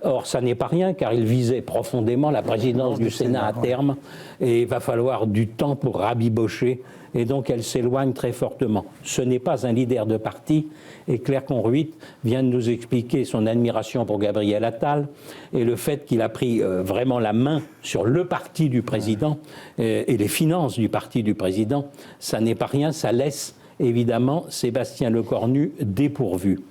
Or, ça n'est pas rien, car il visait profondément la présidence du Sénat à terme, et il va falloir du temps pour rabibocher, et donc elle s'éloigne très fortement. Ce n'est pas un leader de parti, et Claire Conruit vient de nous expliquer son admiration pour Gabriel Attal, et le fait qu'il a pris vraiment la main sur le parti du président, et les finances du parti du président. Ça n'est pas rien, ça laisse évidemment Sébastien Lecornu dépourvu.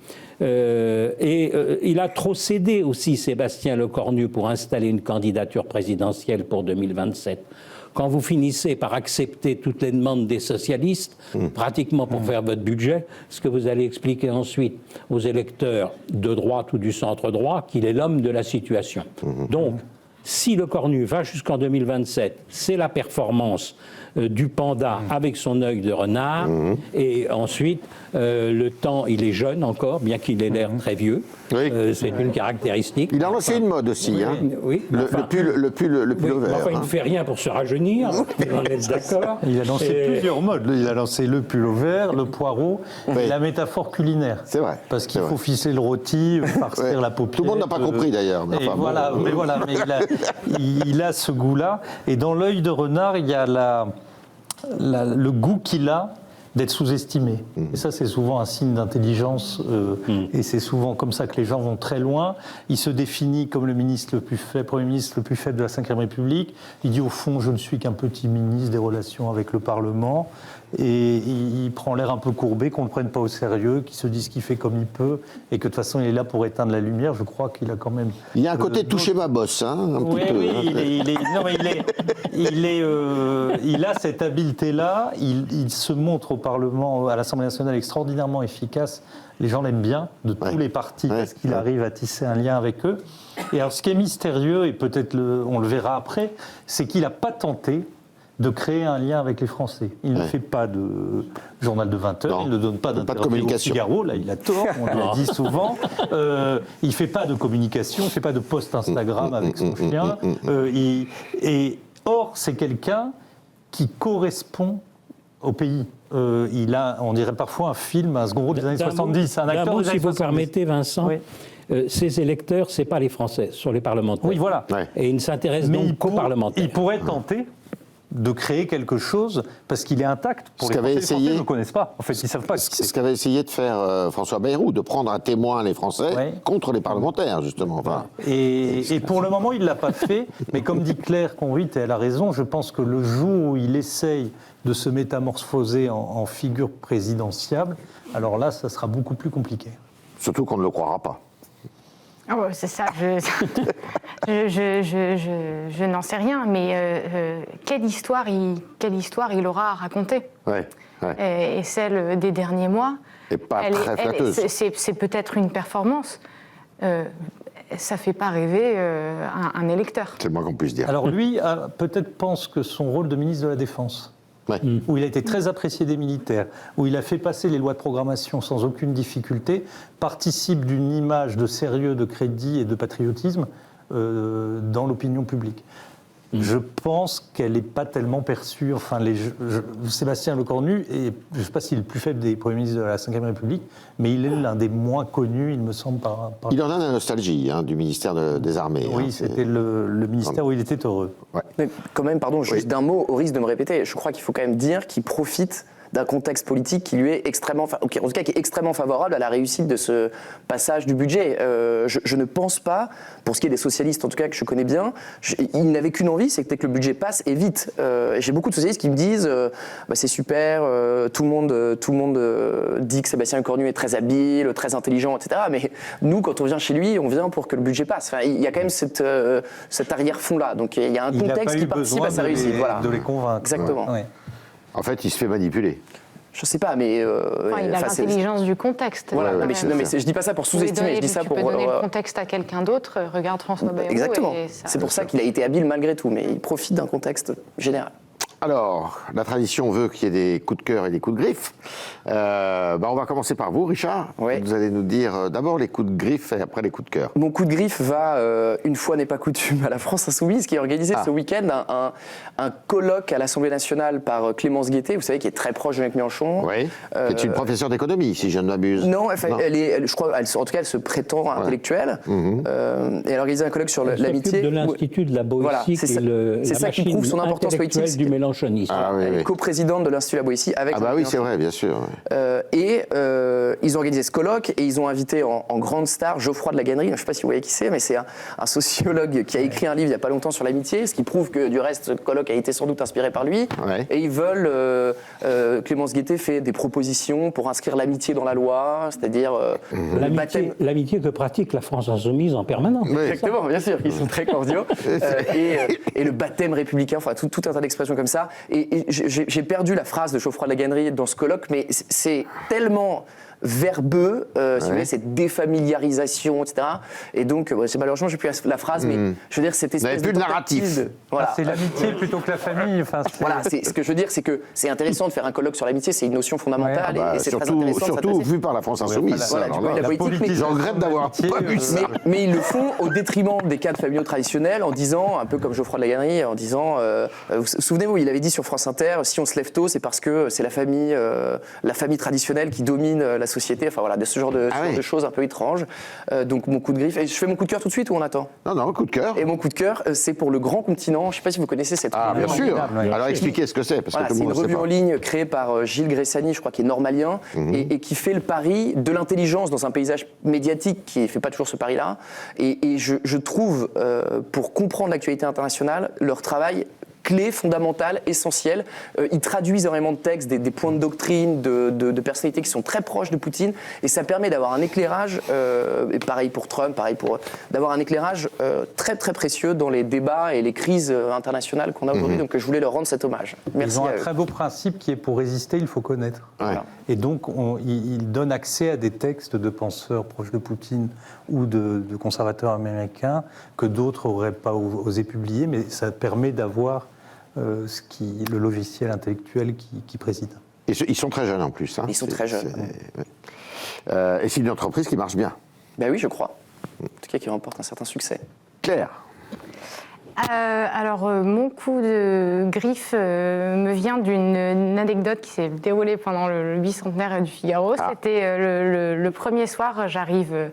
Il a trop cédé aussi, Sébastien Lecornu, pour installer une candidature présidentielle pour 2027. Quand vous finissez par accepter toutes les demandes des socialistes, pratiquement pour faire votre budget, ce que vous allez expliquer ensuite aux électeurs de droite ou du centre-droit, qu'il est l'homme de la situation. Donc, Si le Cornu va jusqu'en 2027, c'est la performance du panda avec son œil de renard. Et ensuite, le temps, il est jeune encore, bien qu'il ait l'air très vieux. Oui. C'est une caractéristique. Il a lancé une mode aussi, hein. Oui. Le pull vert. Enfin, il ne fait rien pour se rajeunir, on est d'accord. Il a lancé plusieurs modes. Il a lancé le pull au vert, le poireau, et la métaphore culinaire. C'est vrai. Parce qu'il faut ficeler le rôti, farcir la paupière. Tout le monde n'a pas compris d'ailleurs. Mais il a ce goût-là. Et dans l'œil de renard, il y a le goût qu'il a d'être sous-estimé. Et ça, c'est souvent un signe d'intelligence, et c'est souvent comme ça que les gens vont très loin. Il se définit comme le Premier ministre le plus faible de la Ve République. Il dit, au fond, je ne suis qu'un petit ministre des relations avec le Parlement. Et il prend l'air un peu courbé, qu'on ne le prenne pas au sérieux, qu'il se dise qu'il fait comme il peut, et que de toute façon, il est là pour éteindre la lumière. Je crois qu'il a quand même... Il y a un côté toucher ma bosse, hein, un petit peu. Il a cette habileté-là. Il se montre au Parlement, à l'Assemblée nationale, extraordinairement efficace. Les gens l'aiment bien, de tous les partis, parce qu'il arrive à tisser un lien avec eux. Et alors, ce qui est mystérieux, et peut-être on le verra après, c'est qu'il n'a pas tenté de créer un lien avec les Français. Il ne fait pas de journal de 20 heures, il ne donne pas d'interview au Figaro, là il a tort, on l'a dit souvent. Il ne fait pas de communication, il ne fait pas de post Instagram avec son chien. Or, c'est quelqu'un qui correspond au pays. Il a, on dirait parfois, un film, un second rôle des années 70. Un acteur des années 70. Si vous permettez, Vincent, ces électeurs, ce n'est pas les Français, ce sont les parlementaires. Oui, voilà. Et il ne s'intéresse donc qu'aux parlementaires. Il pourrait tenter de créer quelque chose parce qu'il est intact pour les Français. Les Français ne le connaissent pas. En fait, ils ne savent pas. C'est ce qu'avait essayé de faire François Bayrou, de prendre un témoin, les Français, contre les parlementaires, justement. Enfin, et pour le moment, il ne l'a pas fait. Mais comme dit Claire Conduit, et elle a raison, je pense que le jour où il essaye de se métamorphoser en figure présidentiable, alors là, ça sera beaucoup plus compliqué. Surtout qu'on ne le croira pas. Oh, c'est ça, je n'en sais rien, mais quelle histoire il aura à raconter. Et celle des derniers mois, et pas très flatteuse. C'est peut-être une performance. Ça ne fait pas rêver un électeur. C'est le moins qu'on puisse dire. Alors lui, peut-être pense que son rôle de ministre de la Défense, où il a été très apprécié des militaires, où il a fait passer les lois de programmation sans aucune difficulté, participe d'une image de sérieux, de crédit et de patriotisme dans l'opinion publique. Je pense qu'elle n'est pas tellement perçue. Enfin, Sébastien Lecornu, je ne sais pas s'il est le plus faible des premiers ministres de la Ve République, mais il est l'un des moins connus, il me semble. Il en a de la nostalgie du ministère des Armées. Oui, c'était le ministère où il était heureux. Mais quand même, pardon, juste d'un mot, au risque de me répéter, je crois qu'il faut quand même dire qu'il profite d'un contexte politique qui lui est extrêmement, en tout cas qui est extrêmement favorable à la réussite de ce passage du budget. Je ne pense pas, pour ce qui est des socialistes en tout cas que je connais bien, ils n'avaient qu'une envie, c'était que le budget passe et vite. J'ai beaucoup de socialistes qui me disent c'est super, tout le monde dit que Sébastien Lecornu est très habile, très intelligent, etc. Mais nous, quand on vient chez lui, on vient pour que le budget passe. Enfin, il y a quand même cet arrière-fond-là. Donc il y a un contexte qui participe à sa réussite. De les convaincre. Exactement. Ouais. En fait, il se fait manipuler. Je ne sais pas, mais... il a l'intelligence du contexte. Voilà, mais je ne dis pas ça pour sous-estimer, je dis ça pour... Tu peux donner le contexte à quelqu'un d'autre, regarde François Bayrou. Exactement, c'est pour ça qu'il a été habile malgré tout, mais il profite d'un contexte général. Alors, la tradition veut qu'il y ait des coups de cœur et des coups de griffe. On va commencer par vous, Richard. Oui. Vous allez nous dire d'abord les coups de griffe et après les coups de cœur. Mon coup de griffe va, une fois n'est pas coutume, à la France Insoumise, qui a organisé ce week-end un colloque à l'Assemblée nationale par Clémence Guettet, vous savez, qui est très proche de Jean-Luc Mélenchon. Oui, qui est une professeure d'économie, si je ne m'abuse. Non, je crois, en tout cas, elle se prétend intellectuelle. Et elle a organisé un colloque sur l'amitié. De l'Institut de la Boétie, c'est ça qui prouve son importance politique. Du mélanchonisme. Elle est coprésidente de l'Institut de la Boétie avec. Ah bah oui, c'est vrai, bien sûr. Ils ont organisé ce colloque et ils ont invité en grande star Geoffroy de la Gannerie. Je ne sais pas si vous voyez qui c'est, mais c'est un sociologue qui a écrit un livre il n'y a pas longtemps sur l'amitié, ce qui prouve que du reste, ce colloque a été sans doute inspiré par lui. Ouais. Et ils veulent. Clémence Guettet fait des propositions pour inscrire l'amitié dans la loi, c'est-à-dire l'amitié que pratique la France Insoumise en permanence. Oui. Exactement, bien sûr, ils sont très cordiaux. Et le baptême républicain, enfin tout un tas d'expressions comme ça. Et j'ai perdu la phrase de Geoffroy de la Gannerie dans ce colloque, mais c'est tellement verbeux, si vous voulez, cette défamiliarisation, etc. Et donc, c'est malheureusement, j'ai plus la phrase, mais je veux dire, cette espèce plus de narratif. Voilà. C'est l'amitié plutôt que la famille. Enfin, Voilà, ce que je veux dire, c'est que c'est intéressant de faire un colloque sur l'amitié, c'est une notion fondamentale et c'est très intéressant. Surtout vu par la France Insoumise. Voilà, du point de vue de la politique, je regrette d'avoir pas vu ça. Mais ils le font au détriment des cadres familiaux traditionnels en disant, un peu comme Geoffroy de la Gannerie, en disant, souvenez-vous, il avait dit sur France Inter, si on se lève tôt, c'est parce que c'est la famille traditionnelle qui domine la société, enfin voilà, de ce genre de choses un peu étranges. Donc mon coup de griffe, et je fais mon coup de cœur tout de suite ou on attend? Non, coup de cœur. Et mon coup de cœur, c'est pour le Grand Continent, je ne sais pas si vous connaissez cette revue. Bien sûr. Alors expliquez ce que c'est, parce que tout le monde ne sait pas. C'est une revue en ligne créée par Gilles Gressani, je crois, qui est normalien, et qui fait le pari de l'intelligence dans un paysage médiatique qui ne fait pas toujours ce pari-là. Et je trouve, pour comprendre l'actualité internationale, leur travail clé, fondamentale, essentielle. Ils traduisent énormément de textes, des points de doctrine, de personnalités qui sont très proches de Poutine, et ça permet d'avoir un éclairage, et pareil pour Trump, d'avoir un éclairage très très précieux dans les débats et les crises internationales qu'on a aujourd'hui. Donc je voulais leur rendre cet hommage. Merci. Ils ont un très beau principe qui est pour résister, il faut connaître. Ouais. Et donc ils donnent accès à des textes de penseurs proches de Poutine ou de conservateurs américains que d'autres n'auraient pas osé publier, mais ça permet d'avoir le logiciel intellectuel qui préside. Et ils sont très jeunes en plus. Ils sont très jeunes. Et c'est une entreprise qui marche bien. Ben oui, je crois. En tout cas, qui remporte un certain succès. Claire. Alors, mon coup de griffe me vient d'une anecdote qui s'est déroulée pendant le bicentenaire du Figaro. C'était le premier soir, j'arrive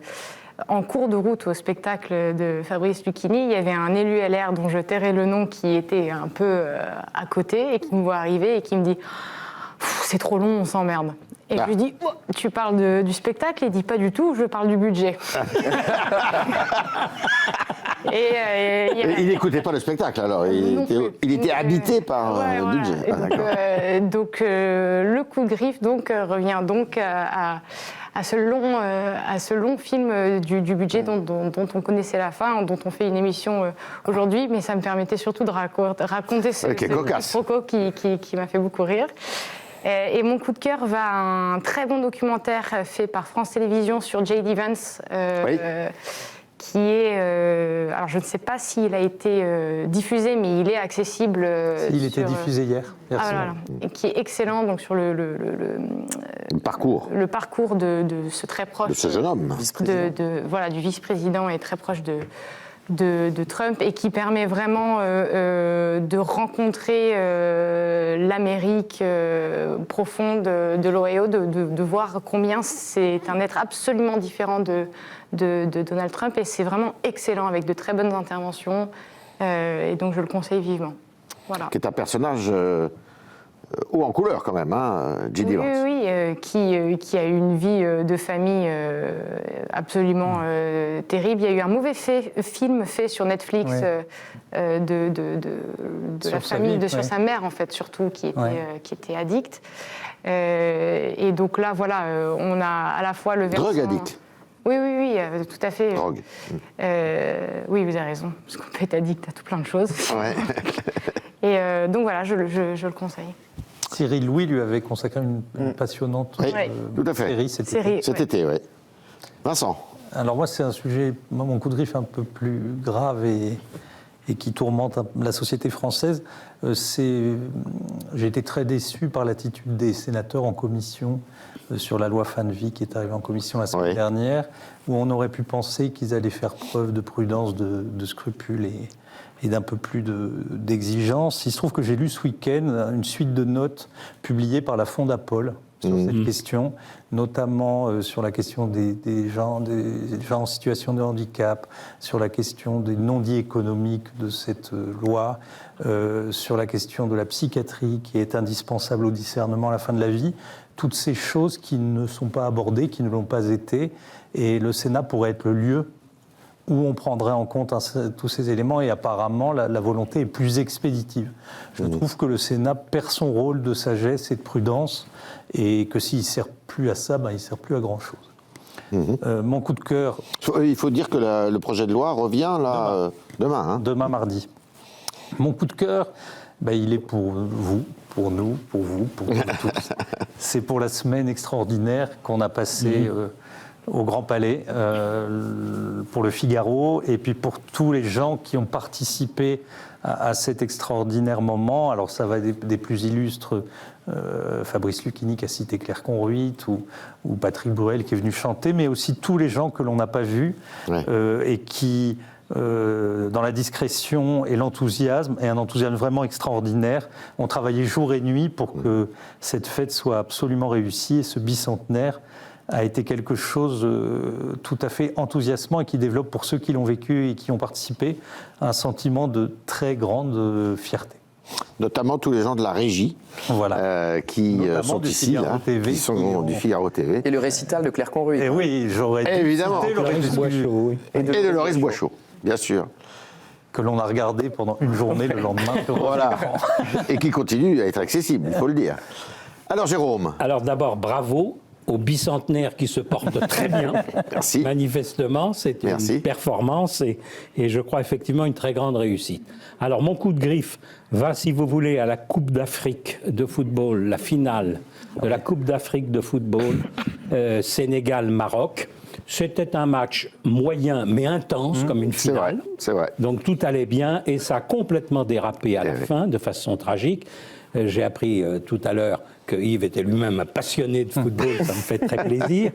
en cours de route au spectacle de Fabrice Lucchini. Il y avait un élu LR dont je tairai le nom qui était un peu à côté et qui me voit arriver et qui me dit « C'est trop long, on s'emmerde ». Et je lui dis oh, « Tu parles du spectacle ?» Il dit « Pas du tout, je parle du budget ». Il n'écoutait pas le spectacle, alors il était habité par le budget. Donc le coup de griffe revient donc à ce long film du budget dont on connaissait la fin, dont on fait une émission aujourd'hui, mais ça me permettait surtout de raconter ce quiproquo qui m'a fait beaucoup rire. Et mon coup de cœur va à un très bon documentaire fait par France Télévisions sur J.D. Vance, qui est... alors je ne sais pas s'il a été diffusé, mais il est accessible. Il était diffusé hier. Merci. Et qui est excellent donc, sur le parcours. Le parcours de ce très proche... De ce jeune homme. Du vice-président et très proche de Trump, et qui permet vraiment de rencontrer l'Amérique profonde de l'Ohio, de voir combien c'est un être absolument différent de Donald Trump, et c'est vraiment excellent avec de très bonnes interventions, et donc je le conseille vivement. Voilà. Qui est un personnage haut en couleur quand même, J.D. Vance. Oui, qui a eu une vie de famille absolument terrible. Il y a eu un mauvais film fait sur Netflix de la famille, sur sa mère en fait, surtout, qui était addicte. Et donc là, voilà, on a à la fois le versant... Drogue addict. Oui, tout à fait. Drogue. Oui, vous avez raison, parce qu'on peut être addict à tout plein de choses. Ouais. Et donc voilà, je le conseille. Cyril Louis lui avait consacré une passionnante série cet été. Oui. Vincent. Alors moi, c'est un sujet, mon coup de griffe un peu plus grave et qui tourmente la société française. J'ai été très déçu par l'attitude des sénateurs en commission sur la loi fin de vie qui est arrivée en commission la semaine dernière, où on aurait pu penser qu'ils allaient faire preuve de prudence, de scrupule et d'un peu plus d'exigence. Il se trouve que j'ai lu ce week-end une suite de notes publiées par la Fondapol sur cette question, notamment sur la question des gens en situation de handicap, sur la question des non-dits économiques de cette loi, sur la question de la psychiatrie qui est indispensable au discernement à la fin de la vie. Toutes ces choses qui ne sont pas abordées, qui ne l'ont pas été, et le Sénat pourrait être le lieu où on prendrait en compte tous ces éléments, et apparemment la volonté est plus expéditive. Je trouve que le Sénat perd son rôle de sagesse et de prudence, et que s'il ne sert plus à ça, il ne sert plus à grand-chose. Mon coup de cœur... Il faut dire que le projet de loi revient là, demain. Demain, mardi. Mon coup de cœur, il est pour vous, pour nous, pour vous, pour tous. c'est pour la semaine extraordinaire qu'on a passée au Grand Palais pour le Figaro, et puis pour tous les gens qui ont participé à cet extraordinaire moment. Alors ça va des plus illustres, Fabrice Lucchini qui a cité Claire Conruit, ou Patrick Bruel qui est venu chanter, mais aussi tous les gens que l'on n'a pas vus et qui, dans la discrétion et l'enthousiasme, et un enthousiasme vraiment extraordinaire, ont travaillé jour et nuit pour que cette fête soit absolument réussie, et ce bicentenaire a été quelque chose tout à fait enthousiasmant et qui développe pour ceux qui l'ont vécu et qui ont participé un sentiment de très grande fierté. Notamment tous les gens de la régie qui sont ici, là, qui sont du Figaro TV. Et le récital de Claire Conruit. Et oui, j'aurais été évidemment. Loris Boischaud. Et de Loris Boischaud, bien sûr. Que l'on a regardé pendant une journée le lendemain. Voilà. Et qui continue à être accessible, il faut le dire. Alors Jérôme. Alors d'abord, bravo au bicentenaire qui se porte très bien. Merci. Manifestement, c'est une performance et je crois effectivement une très grande réussite. Alors mon coup de griffe va, si vous voulez, à la Coupe d'Afrique de football, la finale de la Coupe d'Afrique de football, Sénégal-Maroc. C'était un match moyen mais intense comme une finale. C'est vrai. Donc tout allait bien et ça a complètement dérapé à la fin de façon tragique. J'ai appris tout à l'heure que Yves était lui-même un passionné de football, ça me fait très plaisir.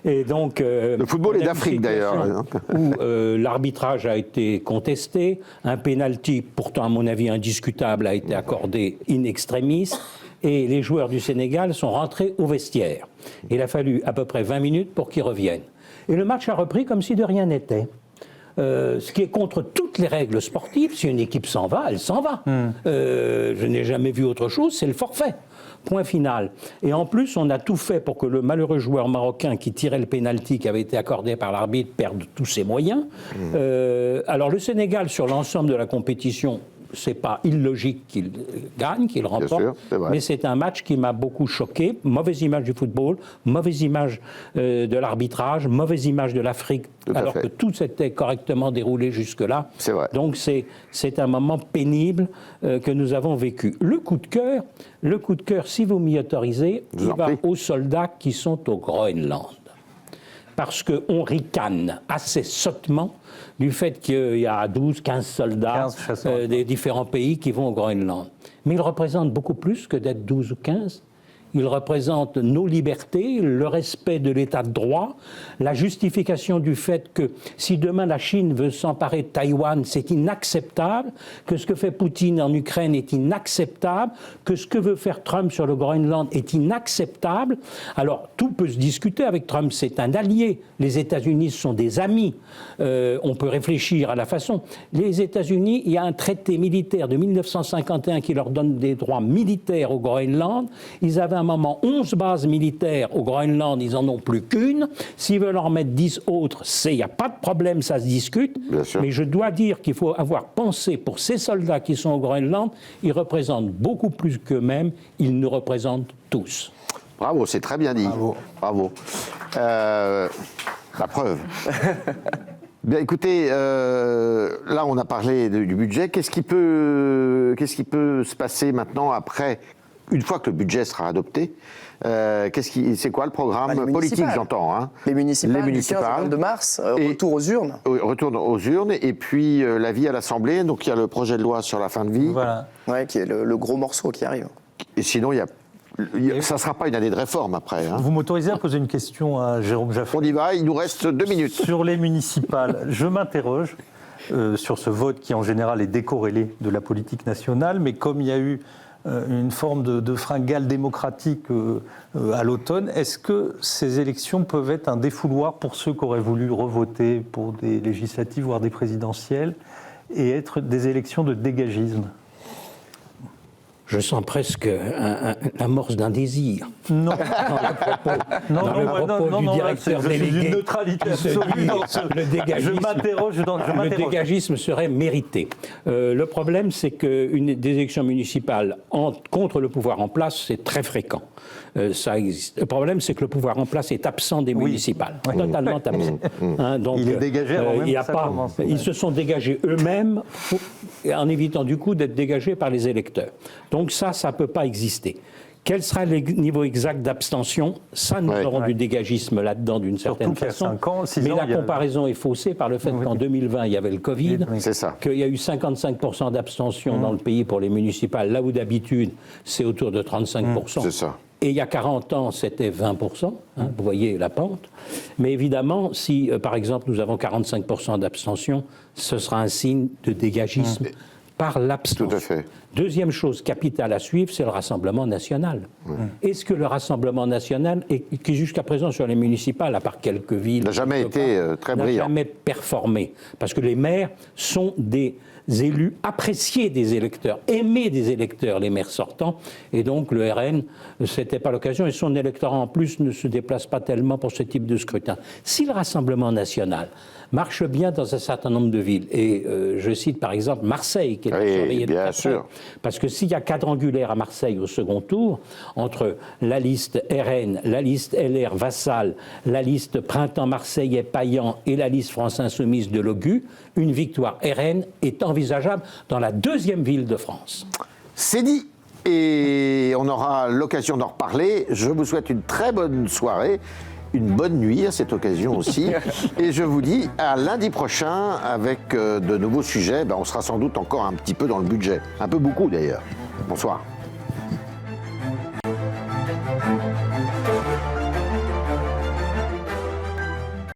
Et donc, le football est d'Afrique d'ailleurs. Où l'arbitrage a été contesté, un pénalty, pourtant à mon avis indiscutable, a été accordé in extremis, et les joueurs du Sénégal sont rentrés au vestiaire. Il a fallu à peu près 20 minutes pour qu'ils reviennent. Et le match a repris comme si de rien n'était. Ce qui est contre toutes les règles sportives. Si une équipe s'en va, elle s'en va. Je n'ai jamais vu autre chose, c'est le forfait. Point final. Et en plus, on a tout fait pour que le malheureux joueur marocain qui tirait le pénalty qui avait été accordé par l'arbitre perde tous ses moyens. Alors le Sénégal, sur l'ensemble de la compétition, c'est pas illogique qu'il gagne, qu'il remporte, mais c'est un match qui m'a beaucoup choqué. Mauvaise image du football, mauvaise image de l'arbitrage, mauvaise image de l'Afrique, alors que tout s'était correctement déroulé jusque-là. C'est vrai. Donc c'est un moment pénible que nous avons vécu. Le coup de cœur, si vous m'y autorisez, il va aux soldats qui sont au Groenland. Parce qu'on ricane assez sottement du fait qu'il y a 12, 15 soldats des différents pays qui vont au Groenland. Mais ils représentent beaucoup plus que d'être 12 ou 15. Ils représentent nos libertés, le respect de l'état de droit, la justification du fait que si demain la Chine veut s'emparer de Taïwan, c'est inacceptable, que ce que fait Poutine en Ukraine est inacceptable, que ce que veut faire Trump sur le Groenland est inacceptable. Alors tout peut se discuter avec Trump, c'est un allié. Les États-Unis sont des amis. On peut réfléchir à la façon. Les États-Unis, il y a un traité militaire de 1951 qui leur donne des droits militaires au Groenland. Ils avaient un moment 11 bases militaires au Groenland, ils n'en ont plus qu'une. S'ils veulent en mettre 10 autres, il n'y a pas de problème, ça se discute. Mais je dois dire qu'il faut avoir pensé pour ces soldats qui sont au Groenland, ils représentent beaucoup plus qu'eux-mêmes, ils nous représentent tous. Bravo, c'est très bien dit. Bravo. La preuve. Bien, écoutez, là on a parlé du budget. Qu'est-ce qui peut se passer maintenant après, une fois que le budget sera adopté? C'est quoi le programme politique, j'entends, Les municipales, du 15 au 22 mars, retour aux urnes. Retour aux urnes, et puis l'avis à l'Assemblée. Donc il y a le projet de loi sur la fin de vie. Voilà. Ouais, qui est le gros morceau qui arrive. Et sinon, ça ne sera pas une année de réforme après. Vous m'autorisez à poser une question à Jérôme Jaffray? On y va, il nous reste 2 minutes. Sur les municipales, je m'interroge sur ce vote qui en général est décorrélé de la politique nationale, mais comme il y a eu une forme de fringale démocratique à l'automne, est-ce que ces élections peuvent être un défouloir pour ceux qui auraient voulu revoter pour des législatives, voire des présidentielles, et être des élections de dégagisme? Je sens presque l'amorce d'un désir. Non. Dans le propos du directeur délégué. Une neutralité absolue. Je m'interroge. Le dégagisme serait mérité. Le problème, c'est que des élections municipales contre le pouvoir en place, c'est très fréquent. Ça existe. Le problème, c'est que le pouvoir en place est absent des municipales. Totalement absent. Donc, il est dégagé avant même que ça commence. Ils se sont dégagés eux-mêmes en évitant du coup d'être dégagés par les électeurs. Donc ça ne peut pas exister. Quel sera le niveau exact d'abstention? Ça, nous aurons du dégagisme là-dedans d'une certaine façon. 5 ans, 6 mais ans, la comparaison est faussée par le fait qu'en 2020, il y avait le Covid, qu'il y a eu 55% d'abstention dans le pays pour les municipales, là où d'habitude, c'est autour de 35%. C'est ça. Et il y a 40 ans, c'était 20%, hein, vous voyez la pente. Mais évidemment, si, par exemple, nous avons 45% d'abstention, ce sera un signe de dégagisme par l'abstention. Tout à fait. Deuxième chose capitale à suivre, c'est le Rassemblement national. Est-ce que le Rassemblement national, qui jusqu'à présent sur les municipales, à part quelques villes, n'a jamais été très brillant, n'a jamais performé? Parce que les maires sont des élus appréciés des électeurs, aimés des électeurs, les maires sortants, et donc le RN, c'était pas l'occasion, et son électorat en plus ne se déplace pas tellement pour ce type de scrutin. Si le Rassemblement national marche bien dans un certain nombre de villes, et je cite par exemple Marseille, qui est surveillée de très près, parce que s'il y a quadrangulaire à Marseille au second tour, entre la liste RN, la liste LR Vassal, la liste Printemps Marseillais Payan et la liste France Insoumise de Logu, une victoire RN est envisageable dans la deuxième ville de France. C'est dit, et on aura l'occasion d'en reparler. Je vous souhaite une très bonne soirée, une bonne nuit à cette occasion aussi, et je vous dis à lundi prochain avec de nouveaux sujets. On sera sans doute encore un petit peu dans le budget, un peu beaucoup d'ailleurs. Bonsoir.